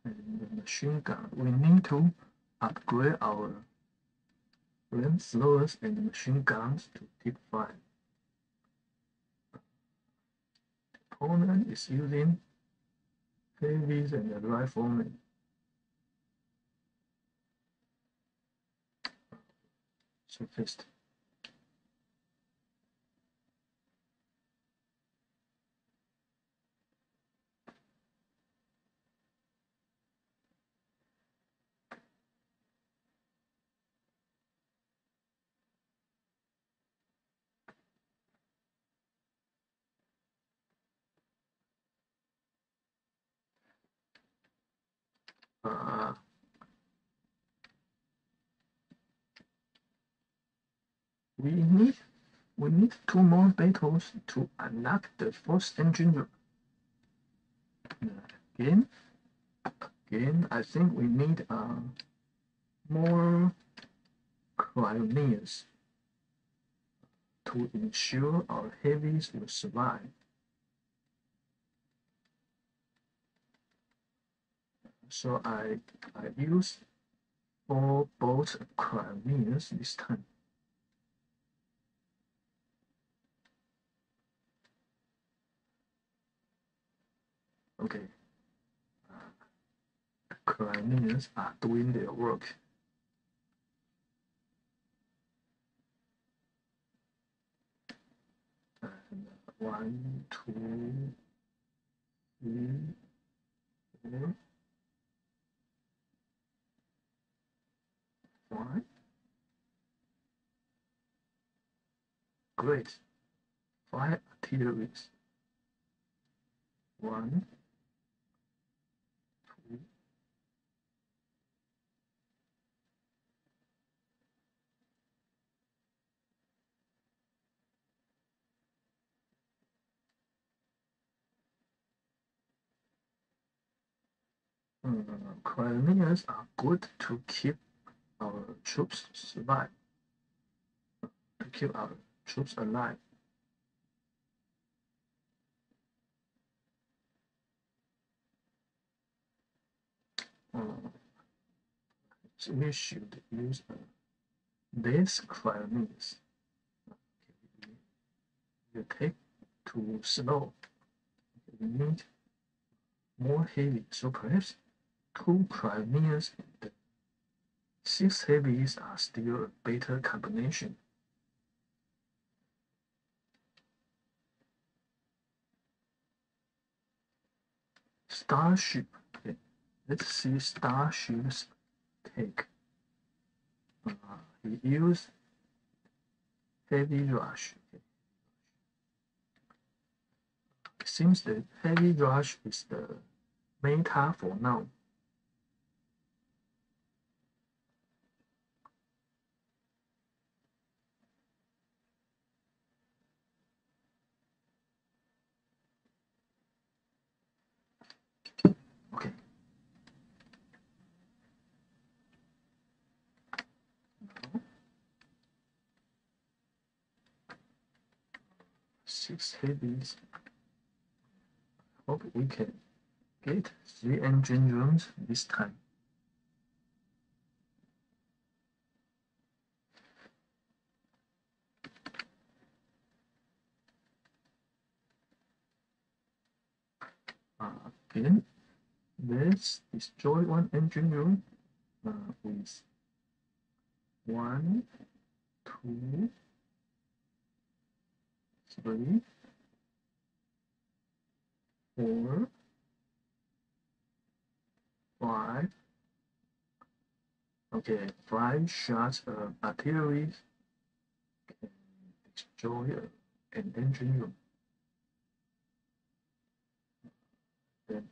the machine gun. We need to upgrade our flamethrowers and machine guns to deep fire. Opponent is using heavies and riflemen. So fast. We need 2 more battles to unlock the first engine. Again, I think we need more cryoneers to ensure our heavies will survive. So I use 4 bolts of cryoneers this time. Okay. Cryoneers are doing their work. And 1, 2, 3, 4, 5. Great. 5 artilleries. 1, 2, cryoneers are good to keep our troops survive, to keep our troops alive. So we should use less cryoneers. We take too slow. We need more heavy, so perhaps 2 cryoneers and 6 heavies are still a better combination. Starship. Okay. Let's see Starship's take. He used heavy rush. Okay. It seems that heavy rush is the meta for now. 6 heavies. Hope we can get 3 engine rooms this time. Again, let's destroy 1 engine room with 1, 2, 3, 4, 5. Okay, 5 shots of artillery can destroy an engine room. Then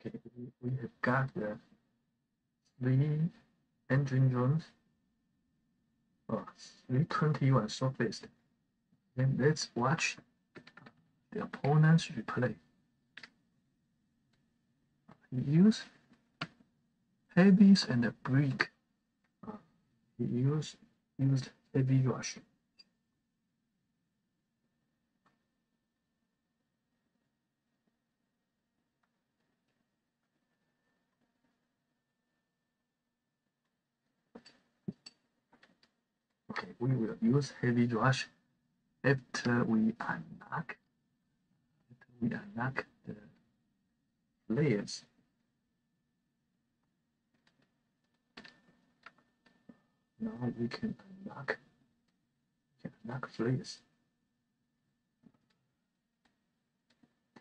okay, we have got the 3 engine rooms. 321 so fast. Then let's watch the opponent's replay. He used heavies and a brick. He used heavy rush. Okay, we will use heavy rush after we unlock the layers. Now we can unlock flares.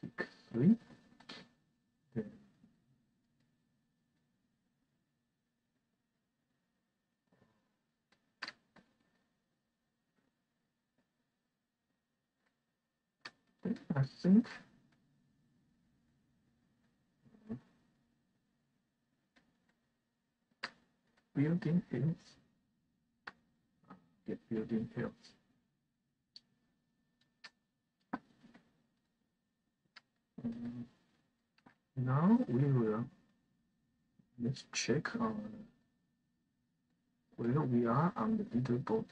Take 3. Then I think building hills. Get building hills. Now we will let's check on where we are on the leaderboard.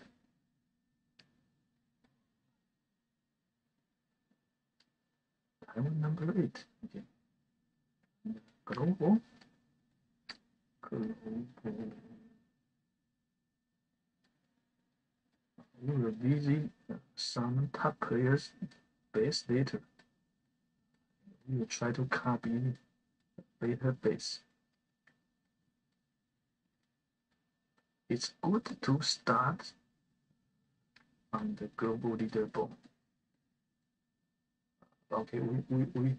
Taiwan number 8. Okay. Global. We will visit some top players' base later. We will try to copy later base. It's good to start on the global leaderboard. Okay, we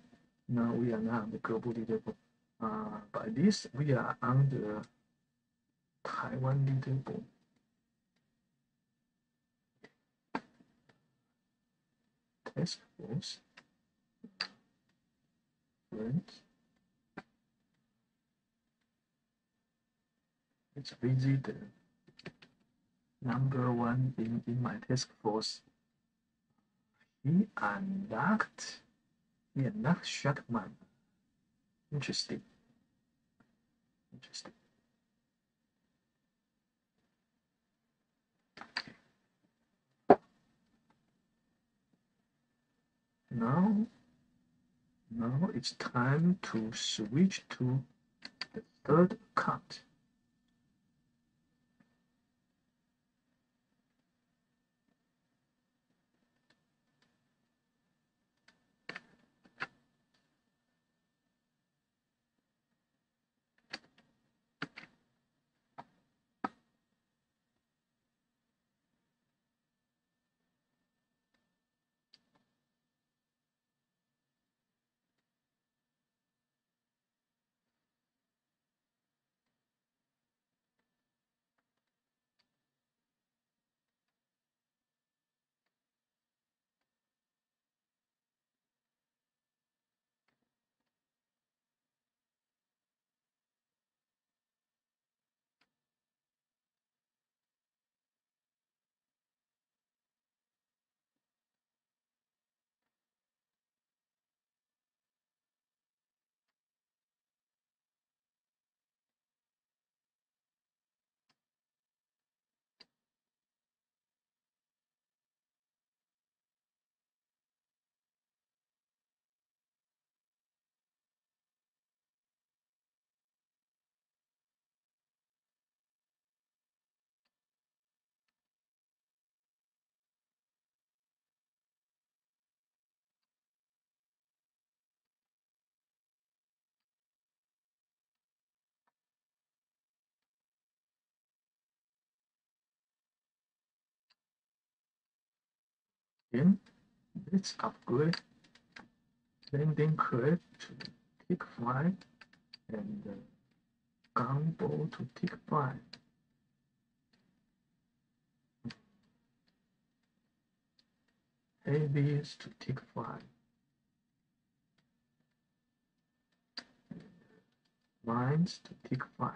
now we are not on the global leaderboard. By this we are on the Taiwan leaderboard. Task force. Friends. Let's visit the number 1 in my task force. He unlocked Shockman. Interesting. Now it's time to switch to the 3rd account. Again, let's upgrade landing crate to tick 5 and gunboat to tick 5. Heavies to tick 5. Mines to tick 5.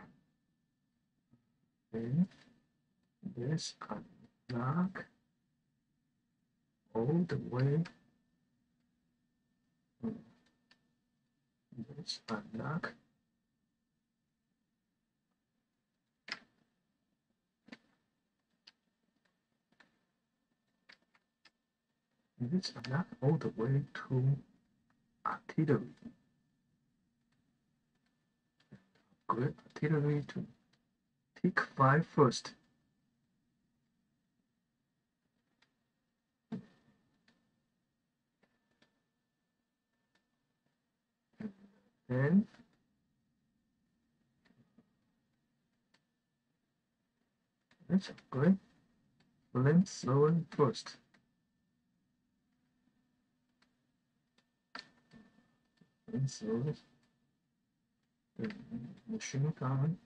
Then let's unlock all the way. Let's unlock all the way to artillery. Upgrade artillery to tick 5 first. Then let's upgrade flamethrower first. Flamethrower, machine gun.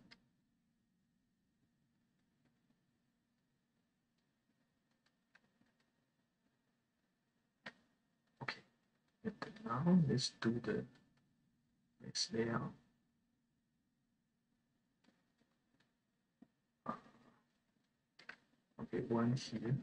Okay, and now let's do the base layout. Okay, one here.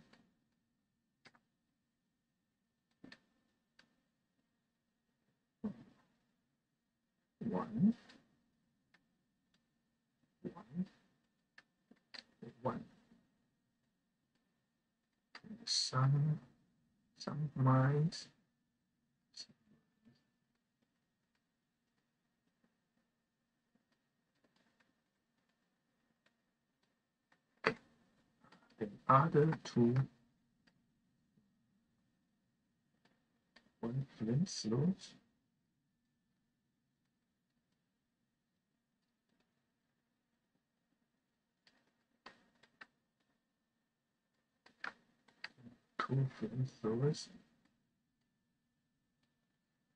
One. Some mines. Okay. The other two. One flame slows. Two flamethrowers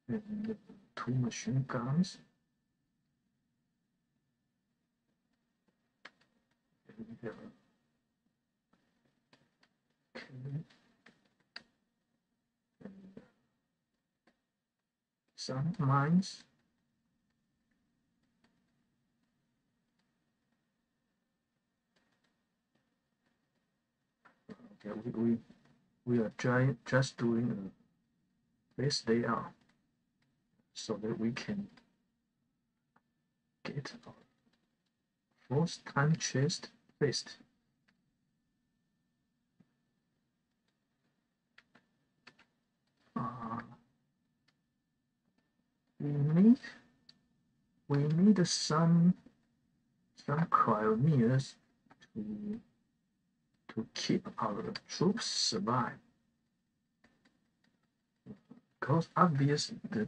and two machine guns. Okay. And some mines. Okay, we are just doing a base layout so that we can get our first time chest placed. We need some pioneers to keep our troops survive. Because obviously the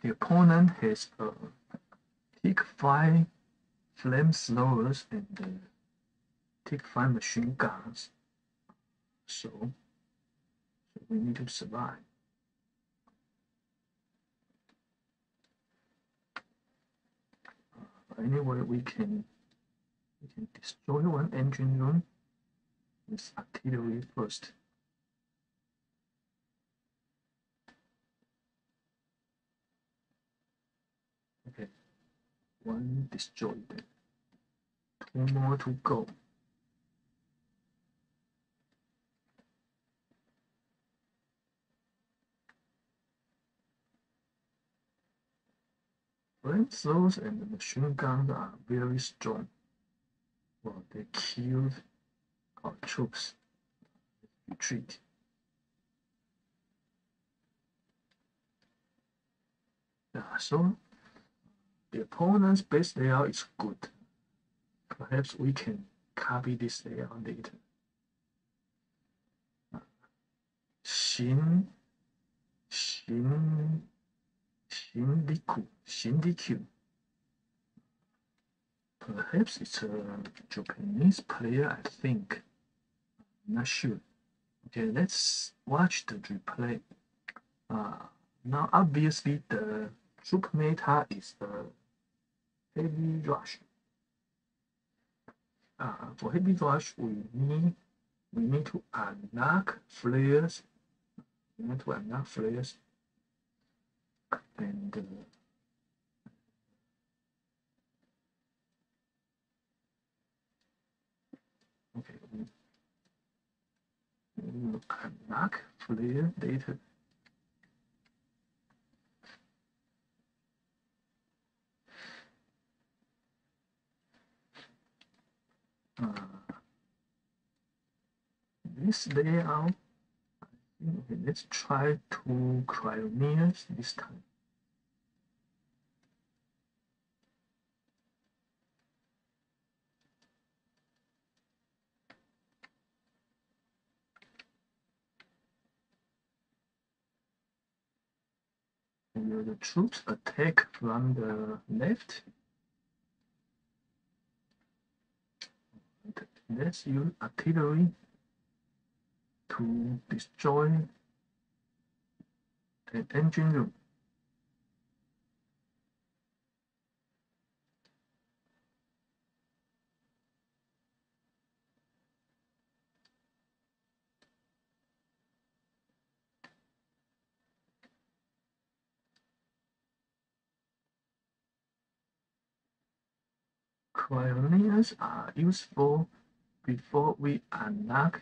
opponent has tick 5 flamethrowers and tick 5 machine guns, so we need to survive. Anyway, we can destroy one engine room with artillery first. Okay, one destroyed. Two more to go. Flamethrowers and the machine guns are very strong. Well, they killed our troops. Retreat. Yeah, so the opponent's base layout is good. Perhaps we can copy this layout later. Shindiku. Perhaps it's a Japanese player, I think. I'm not sure. Okay, let's watch the replay. Now obviously the troop meta is a heavy rush. For heavy rush, we need to unlock flares. We need to unlock flares, and okay, we will unlock flare later. This layout, okay, let's try 2 cryoneers this time. Will the troops attack from the left? Let's use artillery to destroy an engine room. Cryoneers are useful before we unlock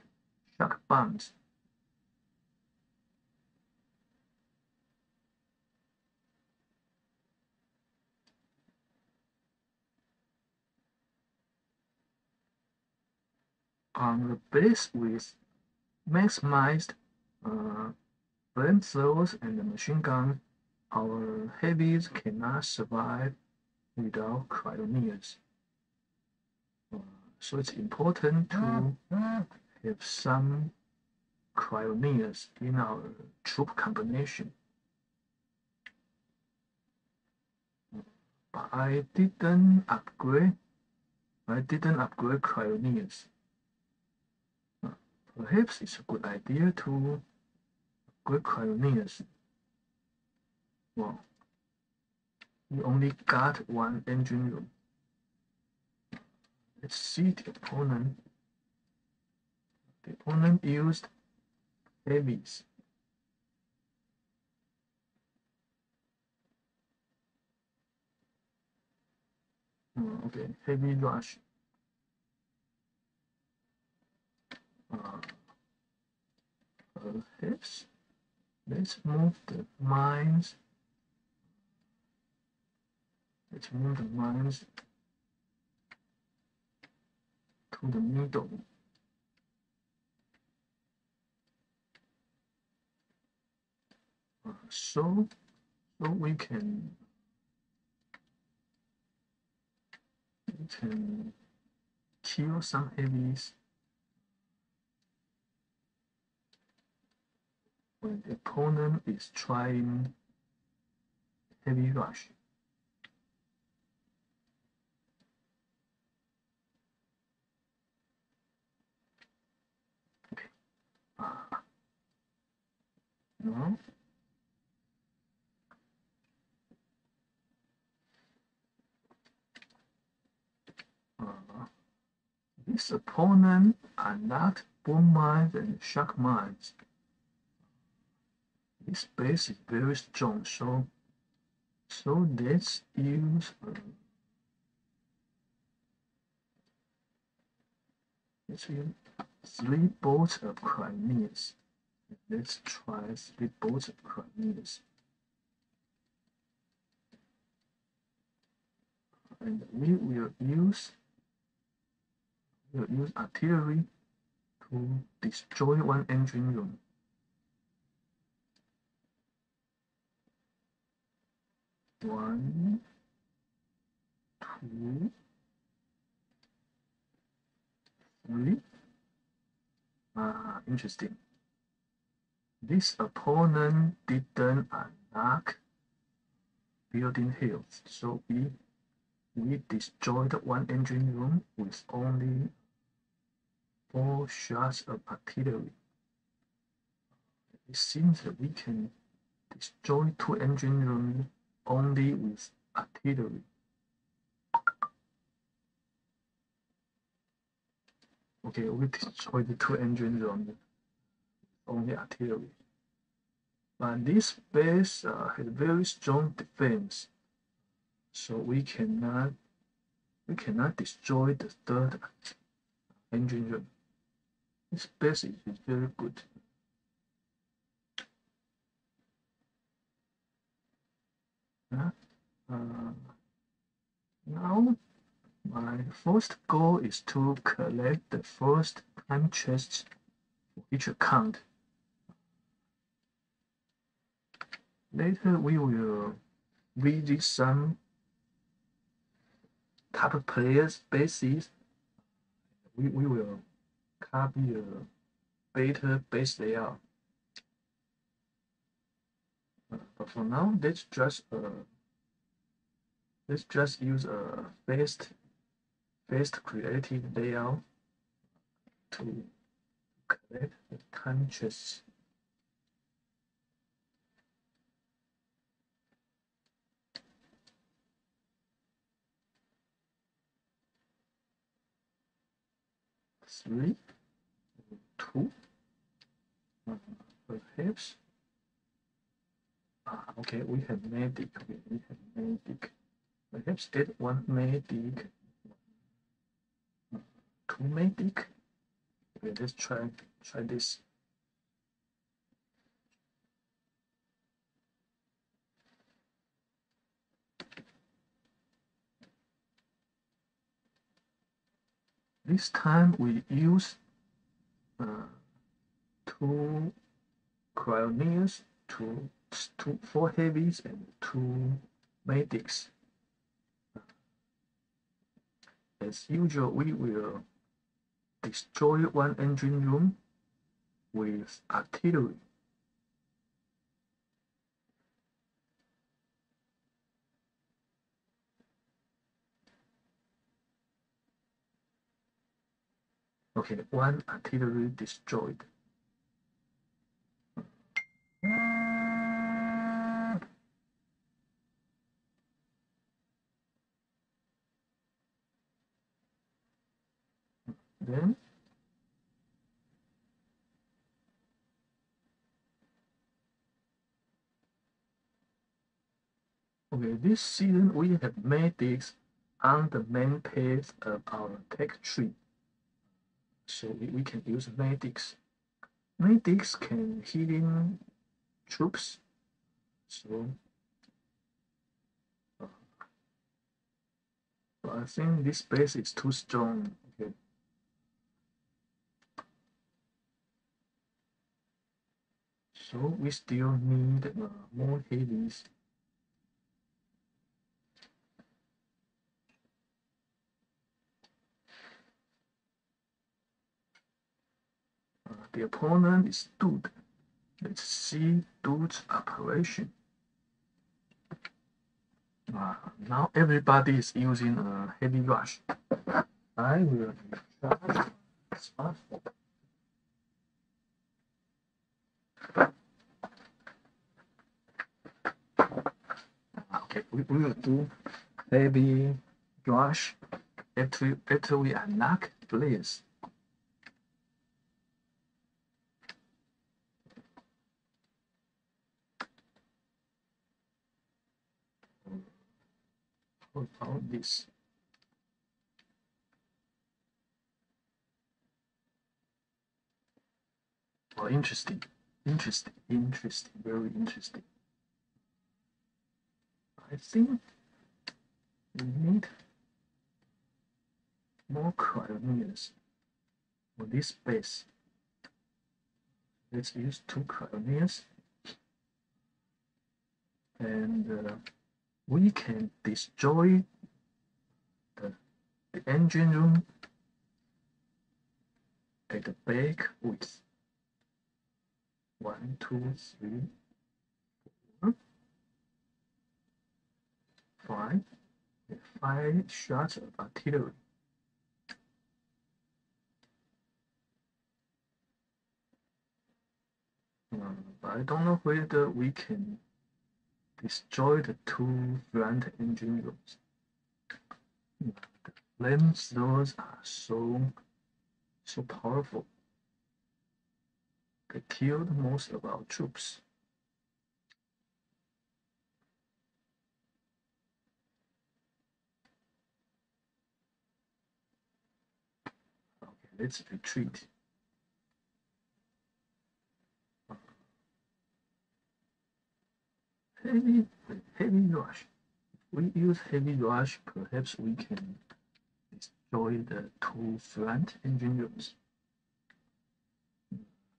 shock bombs. On the base with maximized flamethrowers and machine gun, our heavies cannot survive without cryoneers. So it's important to have some cryoneers in our troop combination. But I didn't upgrade cryoneers. Perhaps it's a good idea to upgrade cryoneers. Well, we only got 1 engine room. Let's see the opponent. The opponent used heavies. Okay, heavy rush. Perhaps let's move the mines. Let's move the mines to the middle. So we can kill some heavies when the opponent is trying heavy rush. Okay. Now this opponent unlocked boom mines and shock mines. This base is very strong, so let's use 3 bolts of cryoneers. Let's try 3 bolts of cryoneers. And we will use artillery to destroy 1 engine room. 1, 2, 3. Interesting. This opponent didn't unlock building hills, so we destroyed 1 engine room with only 4 shots of artillery. it seems that we can destroy 2 engine rooms only with artillery. Okay, we destroyed the 2 engine rooms only artillery. But this base has very strong defense, so we cannot destroy the 3rd engine room. This base is very good. Now, my first goal is to collect the first time chest for each account. Later, we will visit some top players' bases. We will copy a better base layout. But for now, let's just use a fast creative layout to collect the time chests. Three, two, perhaps. Okay, we have medic. We have medic. Perhaps add 1 medic, 2 medic. Okay, let's try this. This time we use 2 cryoneers, 4 heavies, and 2 medics. As usual, we will destroy 1 engine room with artillery. Okay, 1 artillery destroyed. Then okay, this season we have medics on the main path of our tech tree. So we can use medics. Medics can healing troops. So but I think this base is too strong. Okay. So we still need more heavies. The opponent is Dude. Let's see Dude's operation. Now everybody is using a heavy rush. I will recharge smartphone. Okay, we will do heavy rush after we unlock players. What about this? Oh, interesting, very interesting. I think we need more cryoneers for this base. Let's use 2 cryoneers, and we can destroy the engine room at the back with 1, 2, 3, 4, 5. 5 shots of artillery. But I don't know whether we can destroy the two front engine rooms. The flamethrowers are so powerful. They killed most of our troops. Okay, let's retreat. Heavy rush. If we use heavy rush, perhaps we can destroy the two front engine rooms.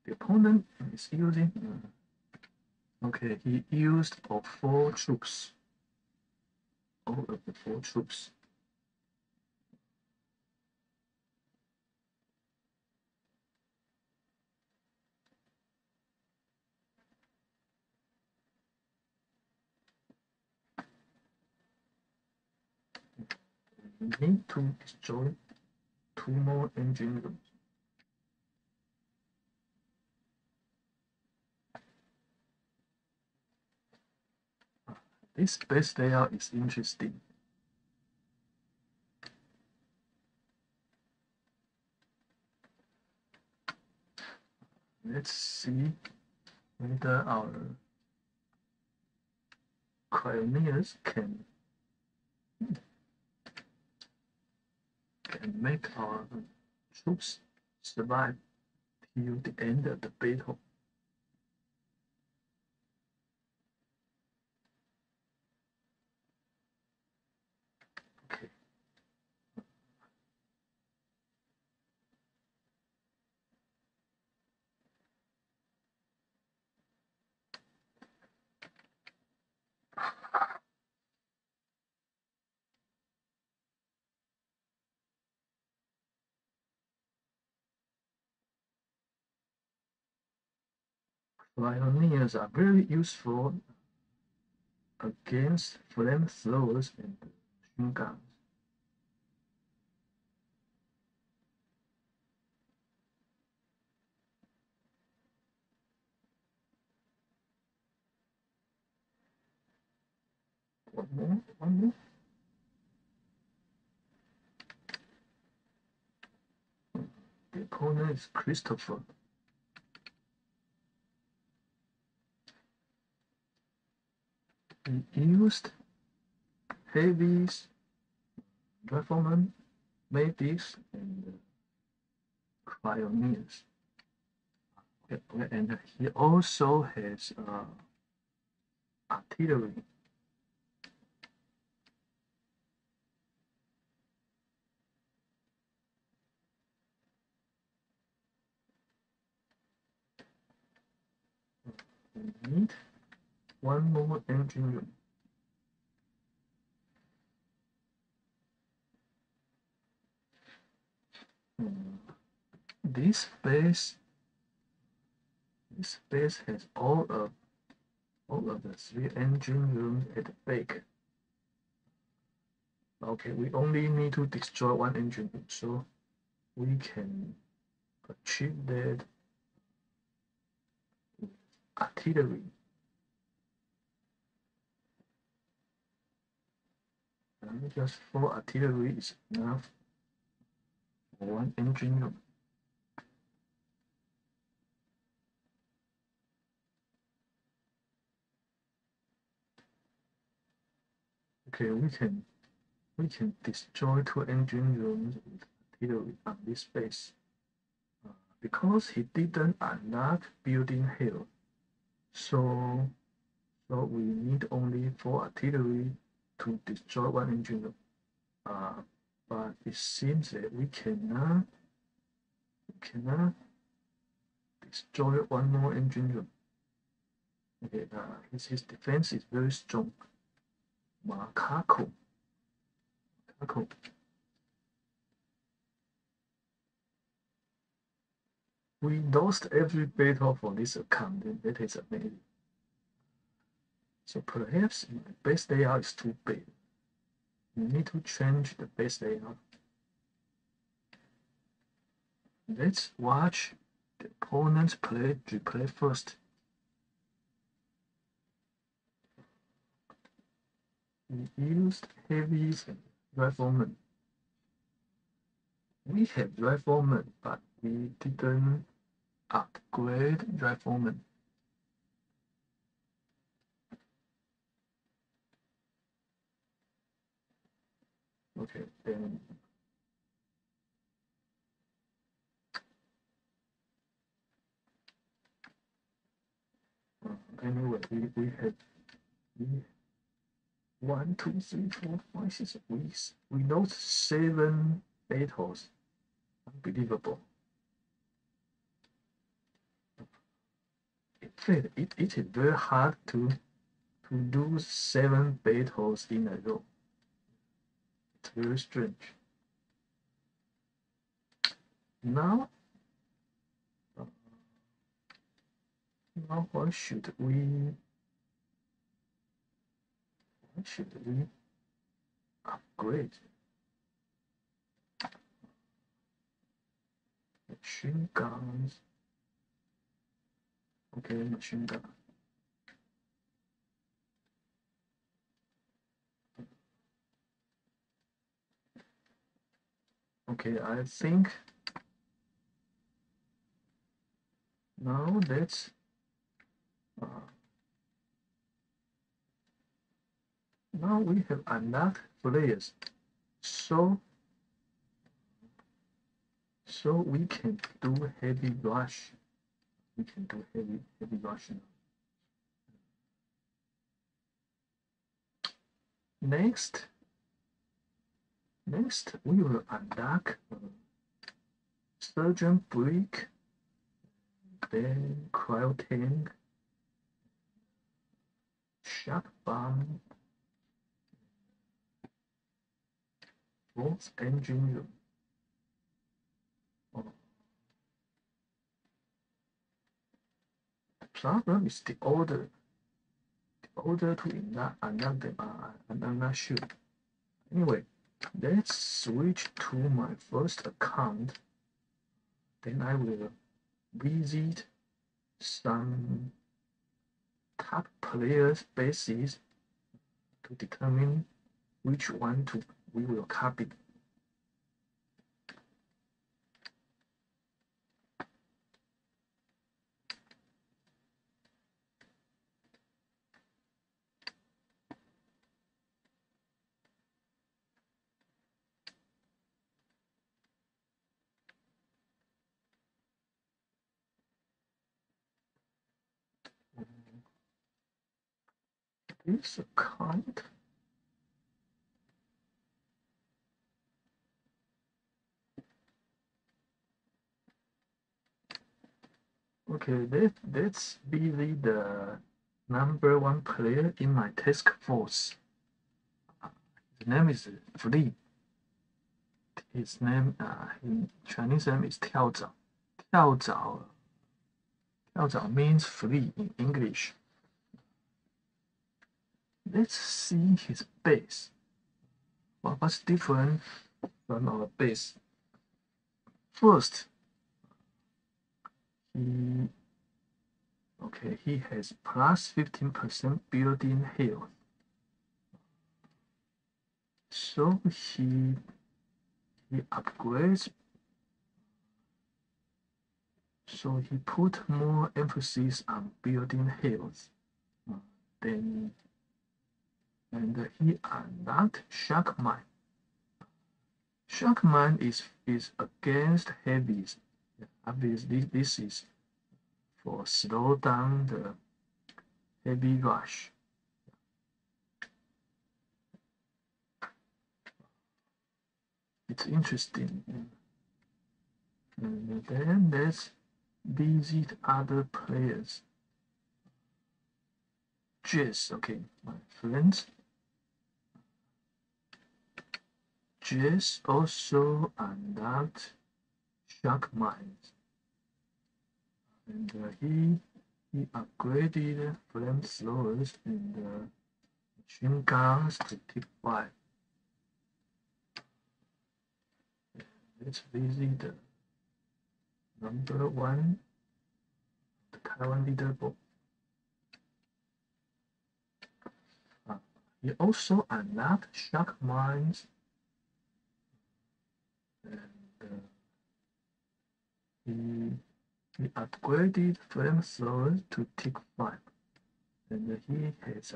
The opponent is using. Okay, he used all 4 troops. All of the 4 troops. We need to destroy 2 more engine rooms. This base layout is interesting. Let's see whether our pioneers can make our troops survive till the end of the battle. Okay. Pioneers are very useful against flamethrowers and machine guns. One more. The opponent is Christopher. He used heavies, riflemen, medics, and pioneers. And he also has artillery. We need 1 more engine room. This base has all of the 3 engine rooms at the back. Okay, we only need to destroy 1 engine room, so we can achieve that with artillery. And just 4 artillery is enough for 1 engine room. Okay, we can destroy 2 engine rooms with artillery on this base. Because he didn't unlock building hell, so we need only 4 artillery to destroy 1 engine room. But it seems that we cannot destroy 1 more engine room. Okay, his defense is very strong. Macaco. We lost every battle for this account, and that is amazing. So perhaps the base layout is too big. We need to change the base layout. Let's watch the opponent's replay first. We used heavy riflemen. We have riflemen, but we didn't upgrade riflemen. Okay, then anyway, we have 1, 2, 3, 4, 5, 6 weeks. We lost 7 battles. Unbelievable. In fact, it is very hard to lose 7 battles in a row. It's very strange. Now, what should we upgrade? Machine guns. Okay, machine gun. Okay, I think now let's now we have unlocked players, so we can do heavy rush. We can do heavy rush now. Next, we will unlock surgeon brick, then cryo tank, shock bomb, both engine room. The problem is the order. The order to unlock them. I'm not sure. Anyway, let's switch to my first account. Then I will visit some top players' bases to determine which one we will copy. This account. Okay, let's be the number 1 player in my task force. His name is Flee. His name in Chinese name is 跳蚤. 跳蚤 means free in English. Let's see his base. What's different from our base? First, he has plus 15% building health. So he upgrades. So he put more emphasis on building health. And he unlocked shock mine. Shock mine is against heavies. Obviously, this is for slow down the heavy rush. It's interesting. And then let's visit other players. Jess, okay, my friends. Jess also unlocked shock mines. And he upgraded flamethrowers and machine guns to tip 5. Let's visit the number 1, the Taiwan leaderboard. He also unlocked shark mines and he upgraded flamethrowers to Tick 5. And he has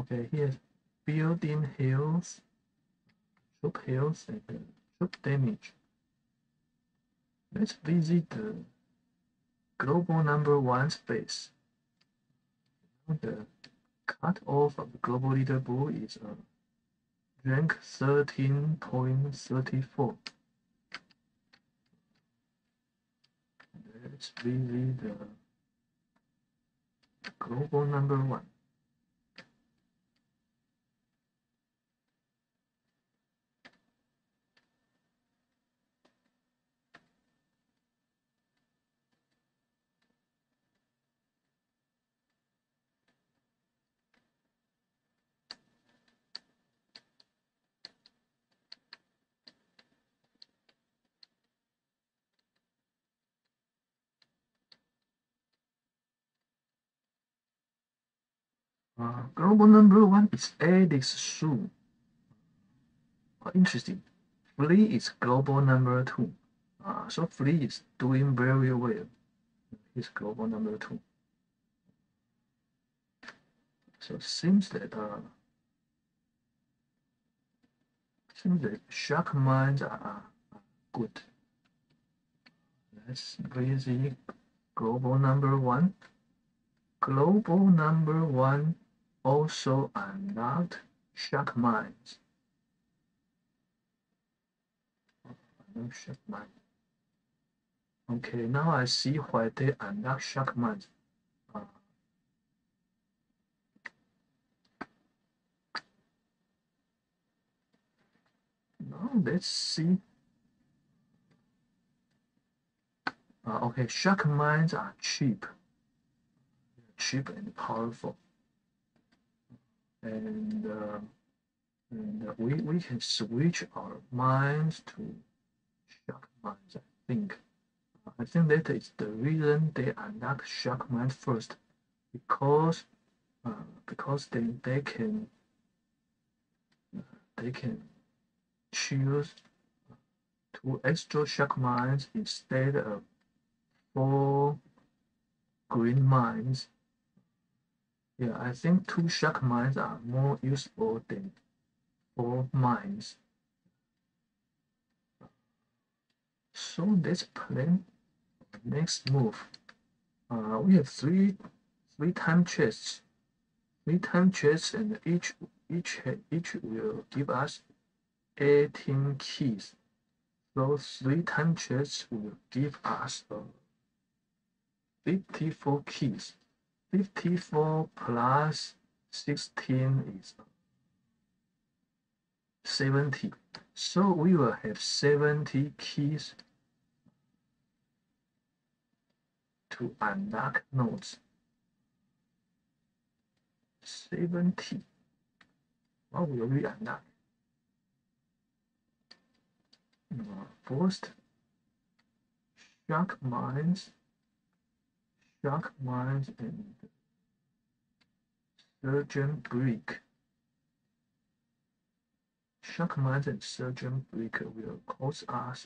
he has building heals, troop heals, and troop damage. Let's visit the global #1's base. The cut-off of the global leaderboard is rank 13.34. Let's visit the global #1. Global #1 is Alex Su. Interesting. Flea is global #2. So Flea is doing very well. He's global #2. So it seems that shark mines are good. Let's visit global #1. Global #1 also unlocked shark mines. Shark mine. Okay, now I see why they unlock shark mines. Now let's see. Okay, shark mines are cheap and powerful, and we can switch our mines to shark mines. I think that is the reason they unlock shark mines first, because they can choose 2 extra shark mines instead of 4 green mines. Yeah, I think 2 shark mines are more useful than 4 mines. So let's plan next move. We have three time chests. 3 time chests, and each will give us 18 keys. So 3 time chests will give us 54 keys. 54 plus 16 is 70. So we will have 70 keys to unlock nodes. 70. What will we unlock? First, shark mines, and surgeon brick. Shark mines and surgeon brick will cost us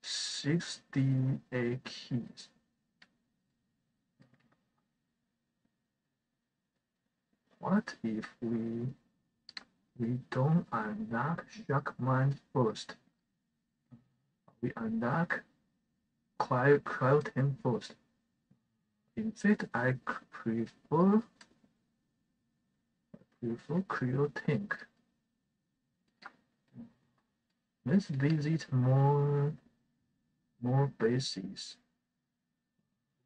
68 keys. What if we don't unlock shark mines first? We unlock cryo first. In fact, I prefer cryo tank. Let's visit more bases.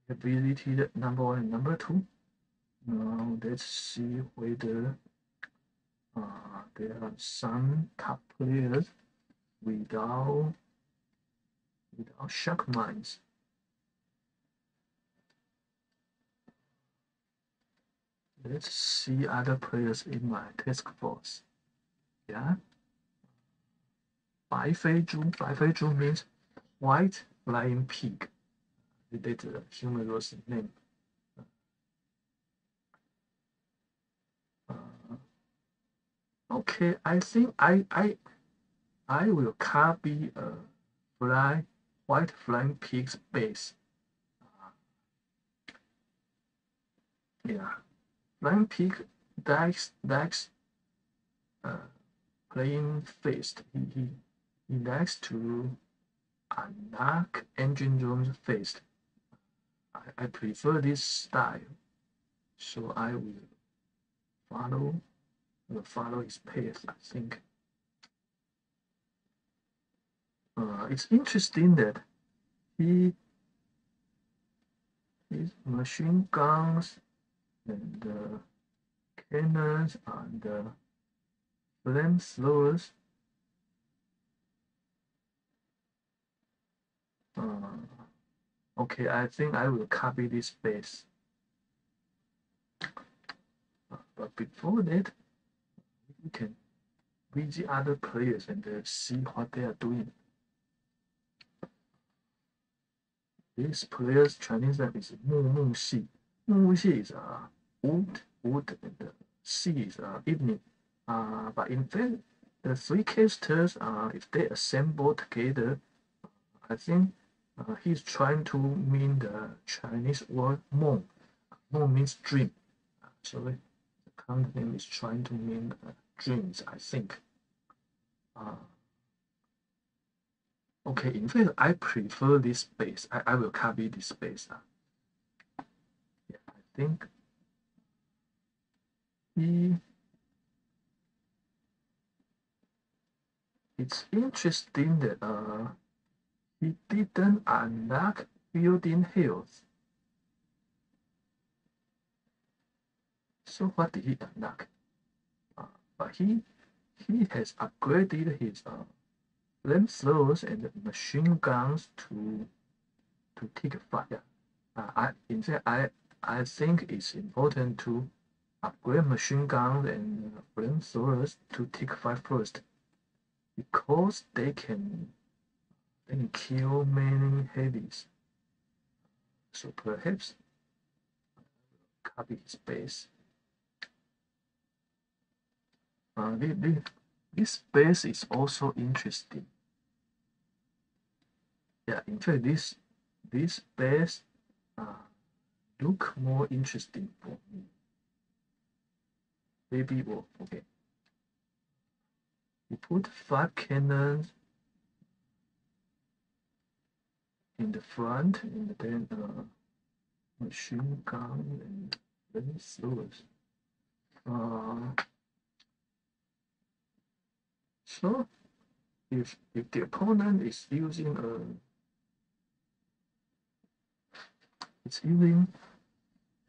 We visited #1 and #2. Now let's see whether there are some top players without shark mines. Let's see other players in my task force. Yeah. 白飞猪 means white flying pig. That's a humorous name. Okay, I think I will copy a white flying pig's base. Yeah, flying pig likes playing fast. He likes to unlock engine rooms fast. I prefer this style, so I will follow his pace. I think it's interesting that he his machine guns and cannons and flamethrowers. Okay, I think I will copy this base. But before that, we can read the other players and see what they are doing. These players' Chinese name is Mu Mu Xi. Mu Mu Xi is wood, and Xi is evening. But in fact, the three casters, if they assemble together, I think he's trying to mean the Chinese word Mong. Mong means dream. So the current name is trying to mean dreams, I think. Okay, in fact, I prefer this space. I will copy this space. Yeah, I think it's interesting that he didn't unlock building hills. So what did he unlock? But he has upgraded his flamethrowers and machine guns to take fire. In fact, I think it's important to upgrade machine guns and flamethrowers to take fire first, because they can kill many heavies. So perhaps copy his base. This base is also interesting. Yeah, in fact, this base look more interesting for me. Maybe okay. We put 5 cannons in the front, and then machine gun and flamethrowers. So if the opponent is using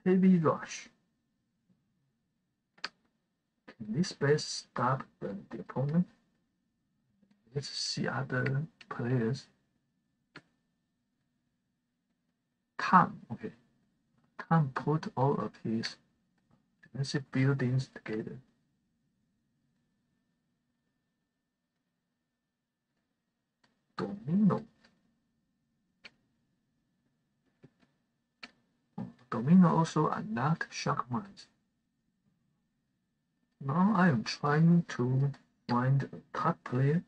heavy rush, can this base stop the opponent? Let's see other players. Tom, okay. Tom put all of his defensive buildings together. Domino also unlocked shock mines. Now I am trying to find a top player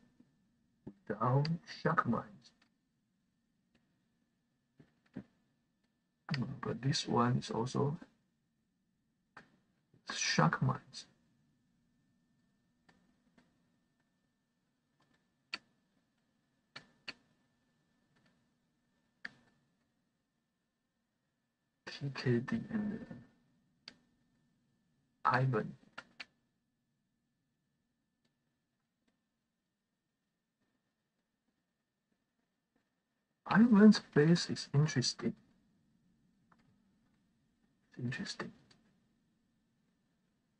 without shock mines. But this one is also shock mines. TKD and Ivan. Ivan's base is interesting.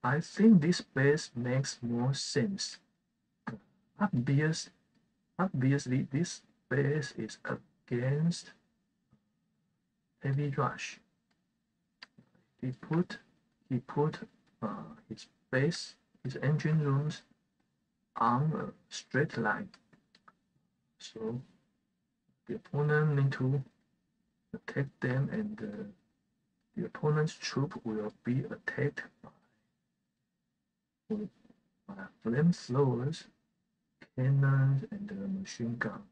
I think this base makes more sense. Obviously, this base is against heavy rush. He put his base, his engine rooms on a straight line. So the opponent need to attack them, and the opponent's troop will be attacked flamethrowers, cannons, and machine gun.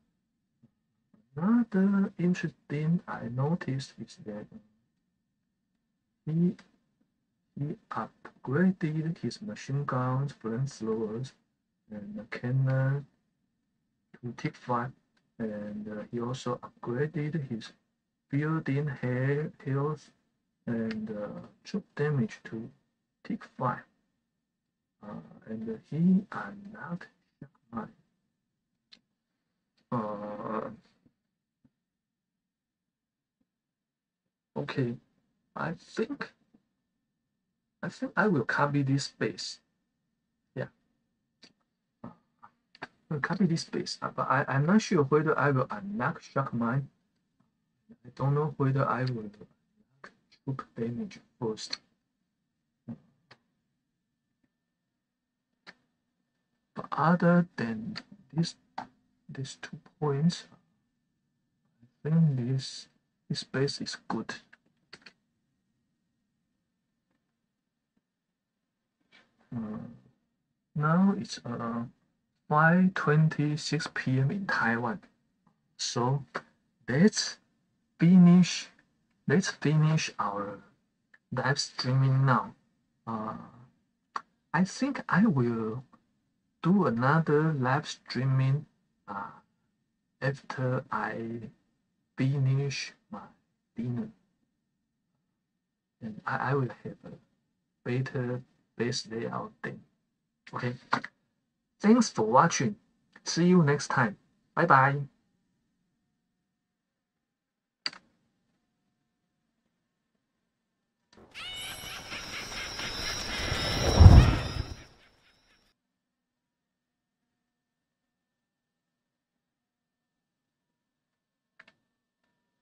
Another interesting I noticed is that he upgraded his machine guns, flamethrowers, and cannon to Tick 5, and he also upgraded his building health and troop damage to Tick 5. And he unlocked Shackmine. Okay, I think I will copy this space. Yeah, I'll copy this space, but I'm not sure whether I will unlock Shackmine. I don't know whether I will unlock troop damage first. But other than these 2 points, I think this space is good. Now it's 5:26 p.m. in Taiwan. So let's finish our live streaming now. I think I will do another live streaming after I finish my dinner, and I will have a better base layout then. Okay, thanks for watching. See you next time. Bye bye.